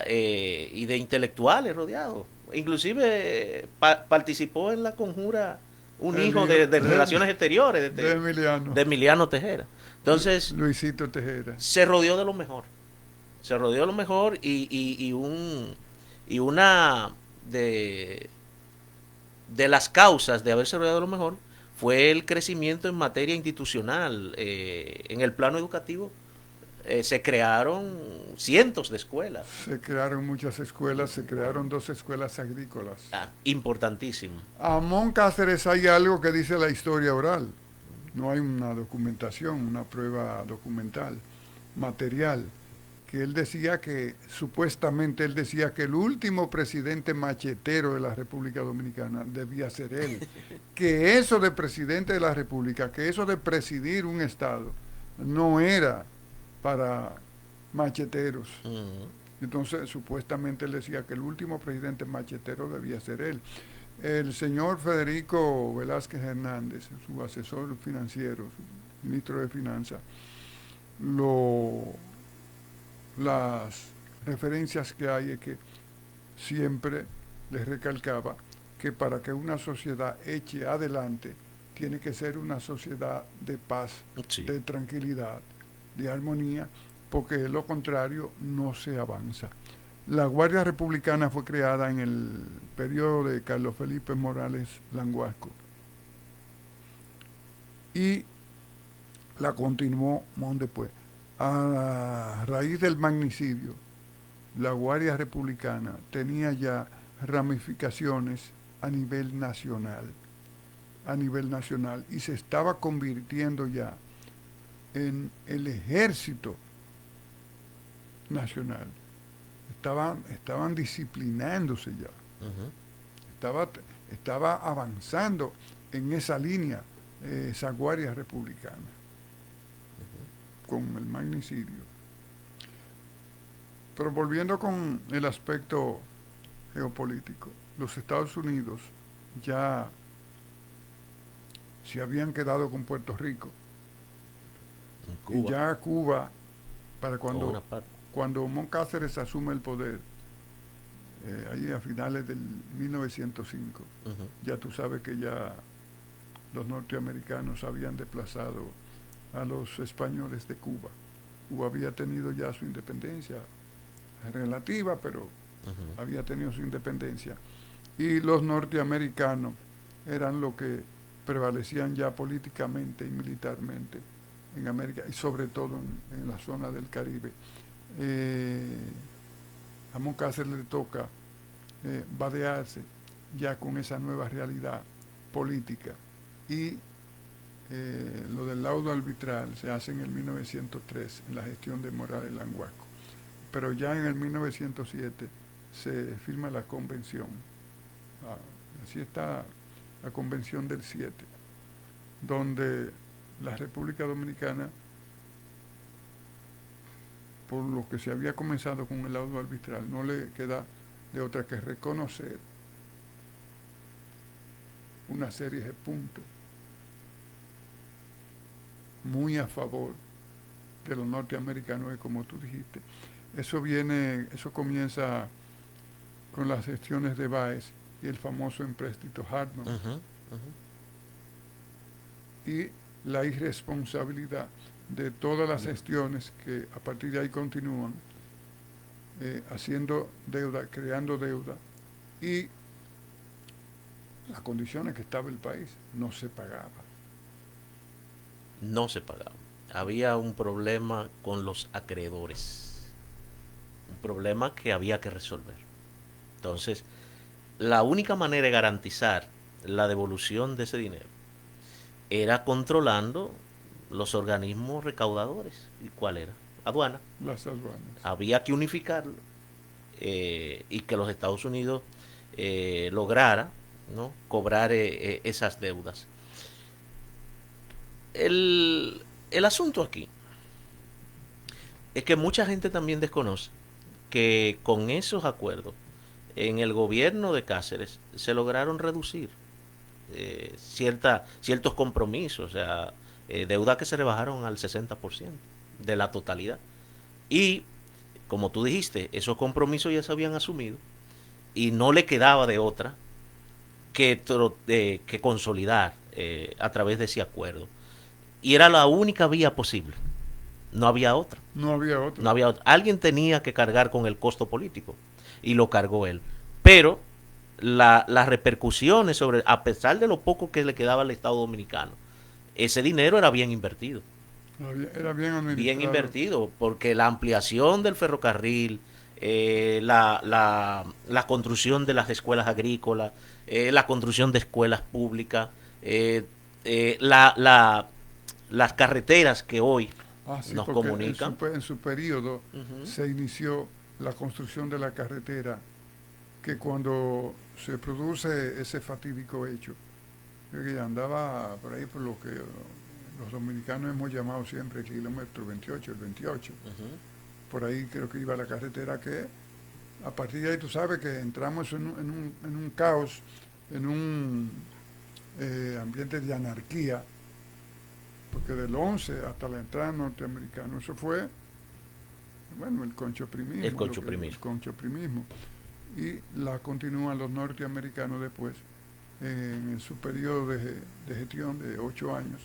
y de intelectuales rodeados. Inclusive participó en la conjura un hijo de Relaciones Exteriores de Emiliano Tejera. Entonces, Luisito Tejera. Se rodeó de lo mejor y una de las causas de haberse rodeado de lo mejor fue el crecimiento en materia institucional. En el plano educativo se crearon cientos de escuelas. Se crearon muchas escuelas, se crearon 2 escuelas agrícolas. Importantísimo. A Mon Cáceres hay algo que dice la historia oral. No hay una documentación, una prueba documental, material, que él decía que, supuestamente él decía que el último presidente machetero de la República Dominicana debía ser él. Que eso de presidente de la República, que eso de presidir un Estado, no era para macheteros. Entonces, supuestamente él decía que el último presidente machetero debía ser él. El señor Federico Velázquez Hernández, su asesor financiero, su ministro de Finanzas, las referencias que hay es que siempre les recalcaba que para que una sociedad eche adelante tiene que ser una sociedad de paz, sí, de tranquilidad, de armonía, porque de lo contrario no se avanza. La Guardia Republicana fue creada en el periodo de Carlos Felipe Morales Languasco y la continuó Mon después. A raíz del magnicidio, la Guardia Republicana tenía ya ramificaciones a nivel nacional, y se estaba convirtiendo ya en el ejército nacional. Estaban disciplinándose ya. Estaba avanzando en esa línea esa Guardia Republicana con el magnicidio. Pero volviendo con el aspecto geopolítico, los Estados Unidos ya se habían quedado con Puerto Rico. Y ya Cuba, para cuando Mon Cáceres asume el poder, ahí a finales del 1905, ya tú sabes que ya los norteamericanos habían desplazado a los españoles de Cuba. Cuba había tenido ya su independencia relativa, pero había tenido su independencia. Y los norteamericanos eran los que prevalecían ya políticamente y militarmente en América y sobre todo en la zona del Caribe. A Moncácer le toca vadearse ya con esa nueva realidad política y lo del laudo arbitral se hace en el 1903 en la gestión de Morales Languasco, pero ya en el 1907 se firma la convención. Así está la convención del 7, donde la República Dominicana, por lo que se había comenzado con el laudo arbitral, no le queda de otra que reconocer una serie de puntos muy a favor de los norteamericanos, y como tú dijiste, eso comienza con las gestiones de Báez y el famoso empréstito Hartman, y la irresponsabilidad de todas las gestiones que a partir de ahí continúan haciendo deuda, creando deuda, y las condiciones que estaba el país, no se pagaba. No se pagaba. Había un problema con los acreedores, un problema que había que resolver. Entonces, la única manera de garantizar la devolución de ese dinero era controlando los organismos recaudadores. ¿Y cuál era? Aduana. Las aduanas. Había que unificarlo y que los Estados Unidos lograra, ¿no?, cobrar esas deudas. El asunto aquí es que mucha gente también desconoce que con esos acuerdos en el gobierno de Cáceres se lograron reducir ciertos compromisos, o sea, deudas que se rebajaron al 60% de la totalidad. Y, como tú dijiste, esos compromisos ya se habían asumido y no le quedaba de otra que consolidar a través de ese acuerdo. Y era la única vía posible. No había otra. No había otra. No había otra. Alguien tenía que cargar con el costo político y lo cargó él. Pero las repercusiones sobre, a pesar de lo poco que le quedaba al Estado Dominicano, ese dinero era bien invertido. Era bien administrado. Bien invertido, porque la ampliación del ferrocarril, la construcción de las escuelas agrícolas, la construcción de escuelas públicas, las carreteras que hoy sí, nos comunican. En su periodo se inició la construcción de la carretera, que cuando se produce ese fatídico hecho, que andaba por ahí por lo que los dominicanos hemos llamado siempre el kilómetro 28, el 28. Por ahí creo que iba la carretera, que a partir de ahí tú sabes que entramos en un caos, en un ambiente de anarquía, porque del 11 hasta la entrada norteamericana, eso fue, bueno, el conchoprimismo. El conchoprimismo. Y la continúan los norteamericanos después, en su periodo de gestión de 8 años,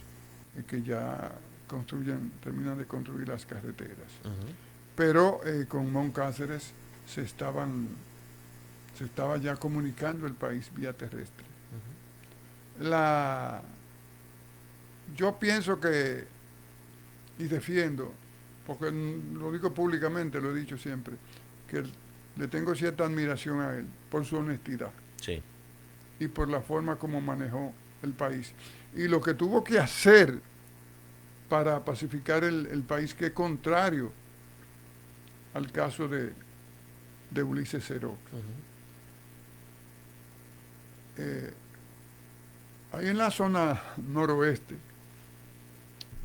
que ya terminan de construir las carreteras. Pero con Moncáceres se estaba ya comunicando el país vía terrestre. Yo pienso que, y defiendo, porque lo digo públicamente, lo he dicho siempre, que le tengo cierta admiración a él por su honestidad. Sí. Y por la forma como manejó el país. Y lo que tuvo que hacer para pacificar el país, que es contrario al caso de Ulises Ceró. Ahí en la zona noroeste,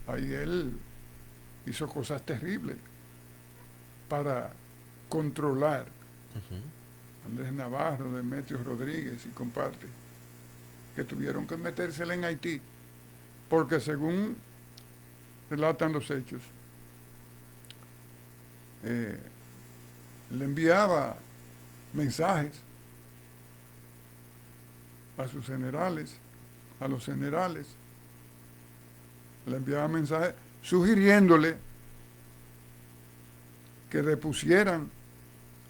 ahí él hizo cosas terribles para controlar Andrés Navarro, Demetrio Rodríguez y comparte, que tuvieron que metérsela en Haití, porque según relatan los hechos, le enviaba mensajes a sus generales, a los generales, le enviaba mensajes sugiriéndole que repusieran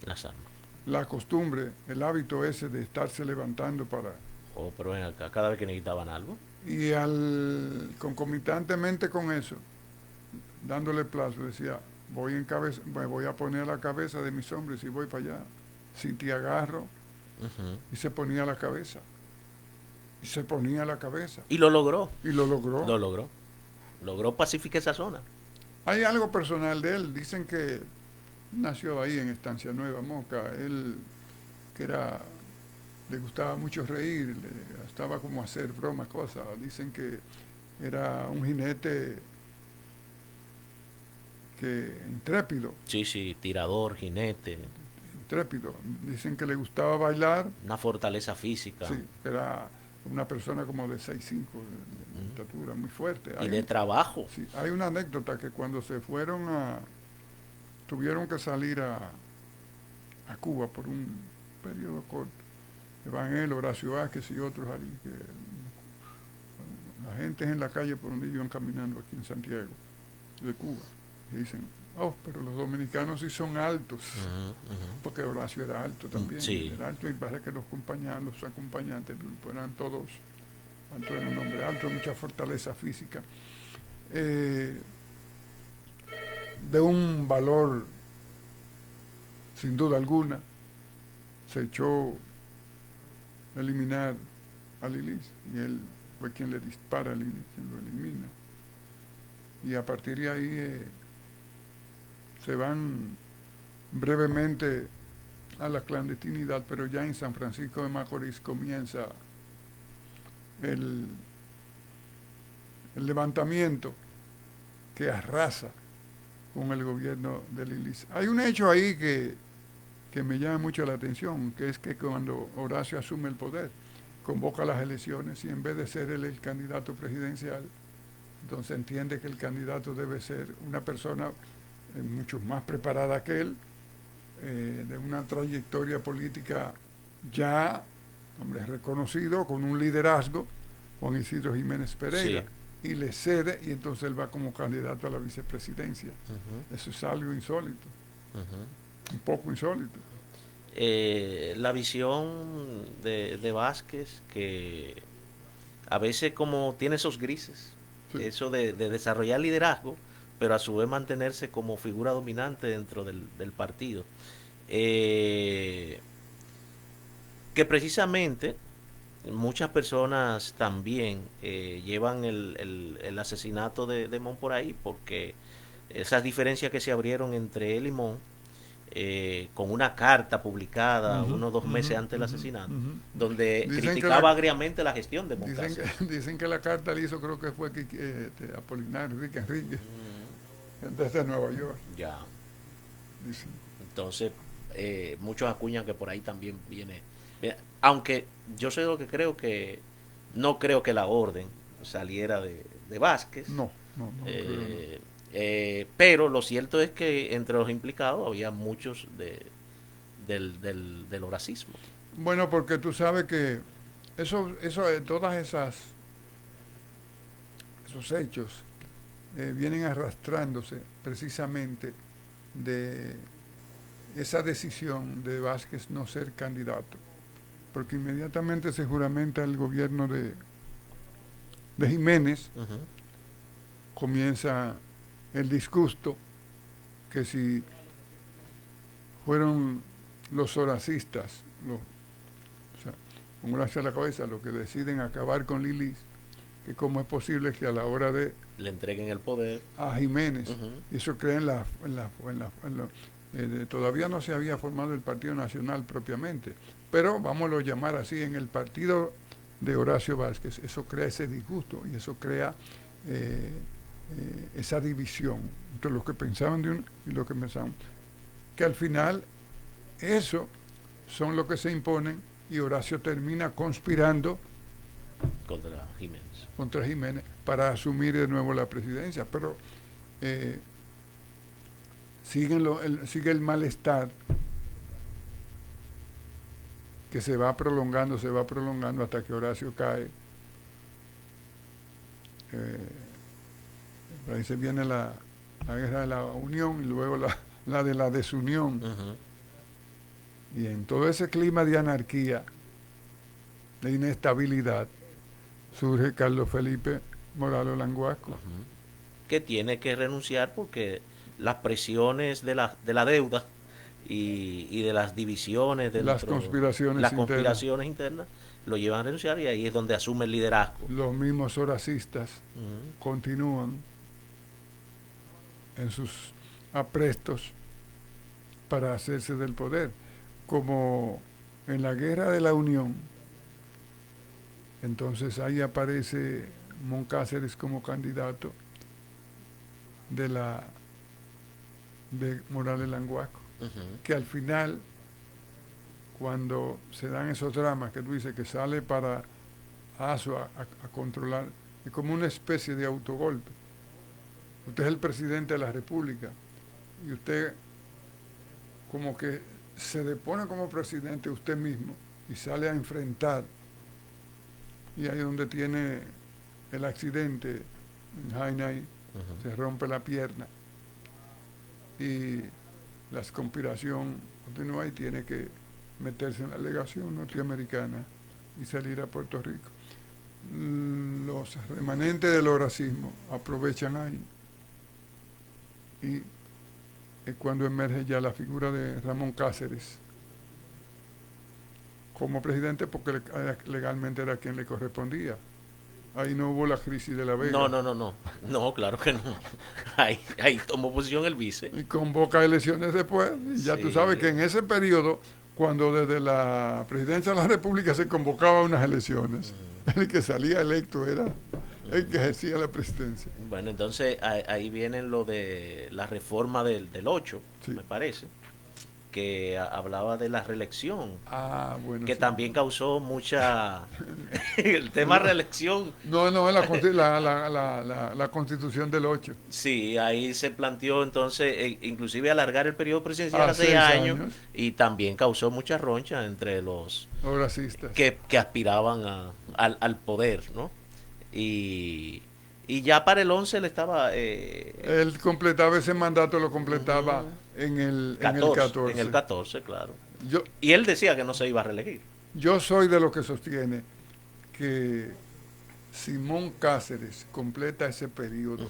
las armas, la costumbre, el hábito ese de estarse levantando para... pero ven acá, cada vez que necesitaban algo. Y concomitantemente con eso, dándole plazo, decía, me voy a poner a la cabeza de mis hombres y voy para allá. Si te agarro, y se ponía a la cabeza. Y se ponía a la cabeza. Y lo logró. Y lo logró. Lo logró. Logró pacificar esa zona. Hay algo personal de él. Dicen que nació ahí en Estancia Nueva, Moca. Él, le gustaba mucho reír, estaba como a hacer bromas, cosas. Dicen que era un jinete intrépido. Sí, sí, tirador, jinete. Intrépido. Dicen que le gustaba bailar. Una fortaleza física. Sí, era una persona como de 6'5", de estatura, muy fuerte. Y de trabajo. Sí, hay una anécdota que cuando tuvieron que salir a Cuba por un periodo corto, van él, Horacio Vázquez y otros allí, que la gente en la calle por donde iban caminando aquí en Santiago, de Cuba, y dicen, oh, pero los dominicanos sí son altos, porque Horacio era alto también, sí. Era alto, y parece que los acompañantes del grupo eran todos altos, era un hombre alto, mucha fortaleza física, de un valor sin duda alguna. Se echó a eliminar a Lilis y él fue quien le dispara a Lilis, quien lo elimina. Y a partir de ahí se van brevemente a la clandestinidad, pero ya en San Francisco de Macorís comienza el levantamiento que arrasa con el gobierno de Lilis. Hay un hecho ahí que me llama mucho la atención, que es que cuando Horacio asume el poder, convoca las elecciones y en vez de ser él el candidato presidencial, entonces entiende que el candidato debe ser una persona mucho más preparada que él, de una trayectoria política ya, hombre, reconocido, con un liderazgo, Juan Isidro Jiménez Pereira, sí. Y le cede y entonces él va como candidato a la vicepresidencia. Eso es algo insólito. Un poco insólito. La visión de Vázquez, que a veces como tiene esos grises, sí. Eso de desarrollar liderazgo, pero a su vez mantenerse como figura dominante dentro del partido. Que precisamente muchas personas también llevan el asesinato de Mon por ahí, porque esas diferencias que se abrieron entre él y Mon, con una carta publicada unos 2 meses antes del asesinato, donde criticaba agriamente la gestión de Moncada. Dicen que la carta le hizo, creo que fue Apolinar Enrique, desde Nueva York. Ya. Dicen. Entonces, muchos acuñan que por ahí también viene. Aunque yo sé lo que creo, que no creo que la orden saliera de Vázquez. No. Pero lo cierto es que entre los implicados había muchos del horacismo. Bueno, porque tú sabes que todas esos hechos vienen arrastrándose precisamente de esa decisión de Vázquez no ser candidato, porque inmediatamente se juramenta el gobierno de Jiménez, comienza el disgusto que si fueron los horacistas, con Horacio a la cabeza, los que deciden acabar con Lilis, que cómo es posible que a la hora de le entreguen el poder a Jiménez, eso crea todavía no se había formado el Partido Nacional propiamente, pero vámonos a llamar así, en el partido de Horacio Vázquez, eso crea ese disgusto y eso crea esa división entre los que pensaban de uno y los que pensaban, que al final eso son los que se imponen y Horacio termina conspirando contra Jiménez para asumir de nuevo la presidencia, pero sigue el malestar que se va prolongando hasta que Horacio cae. Ahí se viene la guerra de la unión y luego la de la desunión. Y en todo ese clima de anarquía, de inestabilidad, surge Carlos Felipe Morales Languasco. Que tiene que renunciar porque las presiones de la deuda y de las divisiones Las dentro, conspiraciones las internas. conspiraciones internas, lo llevan a renunciar y ahí es donde asume el liderazgo. Los mismos horacistas continúan en sus aprestos para hacerse del poder, como en la Guerra de la Unión. Entonces ahí aparece Moncáceres como candidato de Morales Languasco, que al final, cuando se dan esos dramas que tú dices que sale para Asua a controlar, es como una especie de autogolpe. Usted es el presidente de la República y usted como que se depone como presidente usted mismo y sale a enfrentar, y ahí es donde tiene el accidente en Jainay, se rompe la pierna y la conspiración continúa y tiene que meterse en la legación norteamericana y salir a Puerto Rico. Los remanentes del racismo aprovechan ahí y es cuando emerge ya la figura de Ramón Cáceres como presidente, porque legalmente era quien le correspondía. Ahí no hubo la crisis de La Vega. No, claro que no. Ahí tomó posición el vice. Y convoca elecciones después. Y ya tú sabes que en ese periodo, cuando desde la presidencia de la República se convocaba unas elecciones, el que salía electo era el que ejercía la presidencia. Bueno, entonces ahí viene lo de la reforma del 8, sí, me parece, que hablaba de la reelección, bueno, que sí, también causó mucha... el tema reelección. No, la constitución del 8. Sí, ahí se planteó entonces inclusive alargar el periodo presidencial a 6 años y también causó mucha roncha entre los racistas que aspiraban al poder, ¿no? Y ya para el 11 él estaba... él completaba ese mandato, lo completaba en el 14. En el 14, claro. Y él decía que no se iba a reelegir. Yo soy de los que sostiene que Simón Cáceres completa ese periodo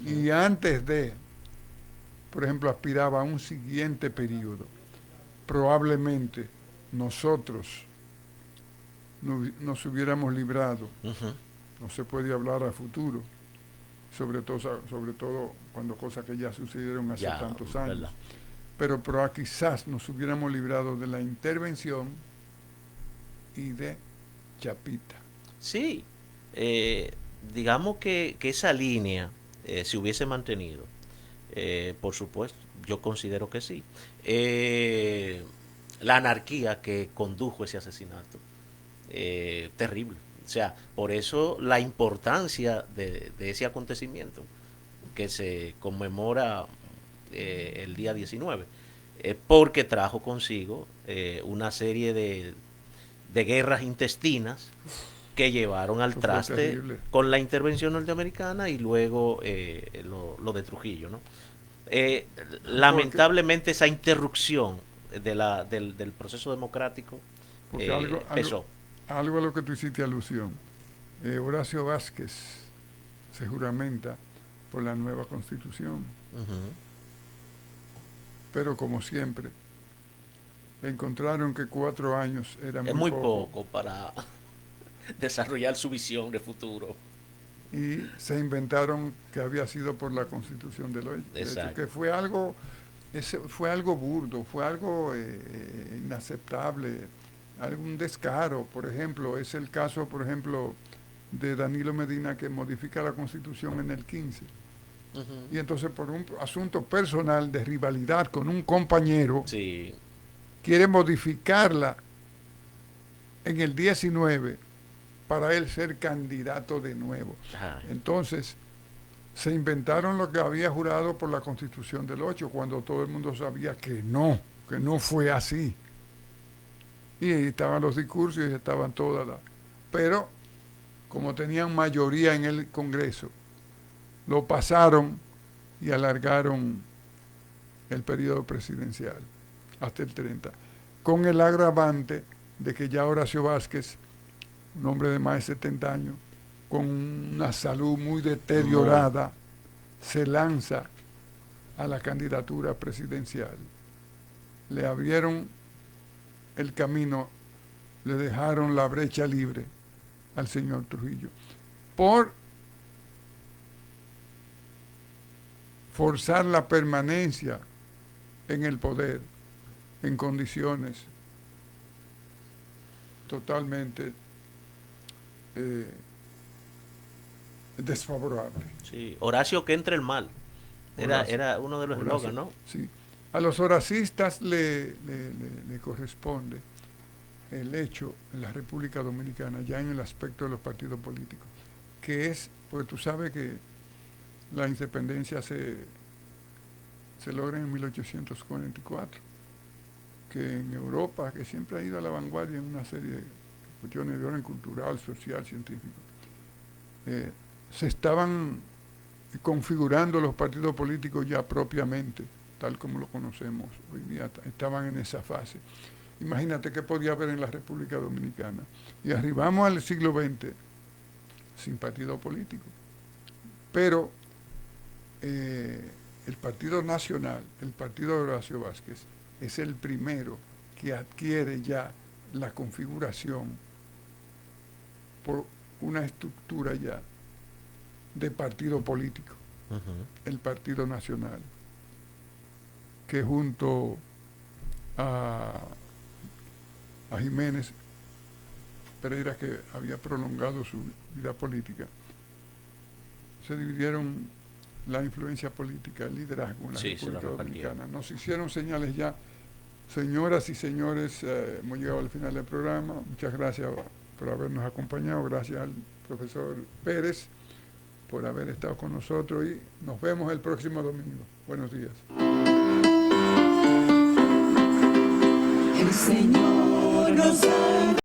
y antes de, por ejemplo, aspiraba a un siguiente periodo, probablemente nosotros nos hubiéramos librado. No se puede hablar a futuro, sobre todo cuando cosas que ya sucedieron hace tantos años. ¿Verdad? Pero quizás nos hubiéramos librado de la intervención y de Chapita. Sí, digamos que esa línea se hubiese mantenido, por supuesto, yo considero que sí. La anarquía que condujo ese asesinato, terrible. O sea, por eso la importancia de ese acontecimiento que se conmemora el día 19, porque trajo consigo una serie de guerras intestinas que llevaron al traste con la intervención norteamericana y luego lo de Trujillo, ¿no? Lamentablemente esa interrupción del proceso democrático pesó. Algo a lo que tú hiciste alusión. Horacio Vázquez se juramenta por la nueva Constitución. Pero como siempre, encontraron que 4 años era muy poco para desarrollar su visión de futuro. Y se inventaron que había sido por la Constitución del 8. Exacto. Que fue algo burdo, fue algo inaceptable, algún descaro. Por ejemplo, es el caso, de Danilo Medina, que modifica la Constitución en el 15. Y entonces, por un asunto personal de rivalidad con un compañero, sí, quiere modificarla en el 19 para él ser candidato de nuevo. Entonces, se inventaron lo que había jurado por la Constitución del 8, cuando todo el mundo sabía que no fue así. Y ahí estaban los discursos y estaban todas las... Pero, como tenían mayoría en el Congreso, lo pasaron y alargaron el periodo presidencial hasta el 30, con el agravante de que ya Horacio Vázquez, un hombre de más de 70 años, con una salud muy deteriorada, se lanza a la candidatura presidencial. Le abrieron el camino, le dejaron la brecha libre al señor Trujillo por forzar la permanencia en el poder en condiciones totalmente desfavorables. Sí, Horacio que entre el mal. Era uno de los eslogans, ¿no? Sí. A los horacistas le corresponde el hecho en la República Dominicana, ya en el aspecto de los partidos políticos, que es, porque tú sabes que la independencia se logra en 1844, que en Europa, que siempre ha ido a la vanguardia en una serie de cuestiones de orden cultural, social, científico, se estaban configurando los partidos políticos ya propiamente, tal como lo conocemos hoy día, estaban en esa fase. Imagínate qué podía haber en la República Dominicana. Y arribamos al siglo XX sin partido político. Pero el Partido Nacional, el partido de Horacio Vázquez, es el primero que adquiere ya la configuración por una estructura ya de partido político, el Partido Nacional, que junto a Jiménez Pereira, que había prolongado su vida política, se dividieron la influencia política, el liderazgo en la República Dominicana. Nos hicieron señales ya. Señoras y señores, hemos llegado al final del programa. Muchas gracias por habernos acompañado. Gracias al profesor Pérez por haber estado con nosotros y nos vemos el próximo domingo. Buenos días. El Señor nos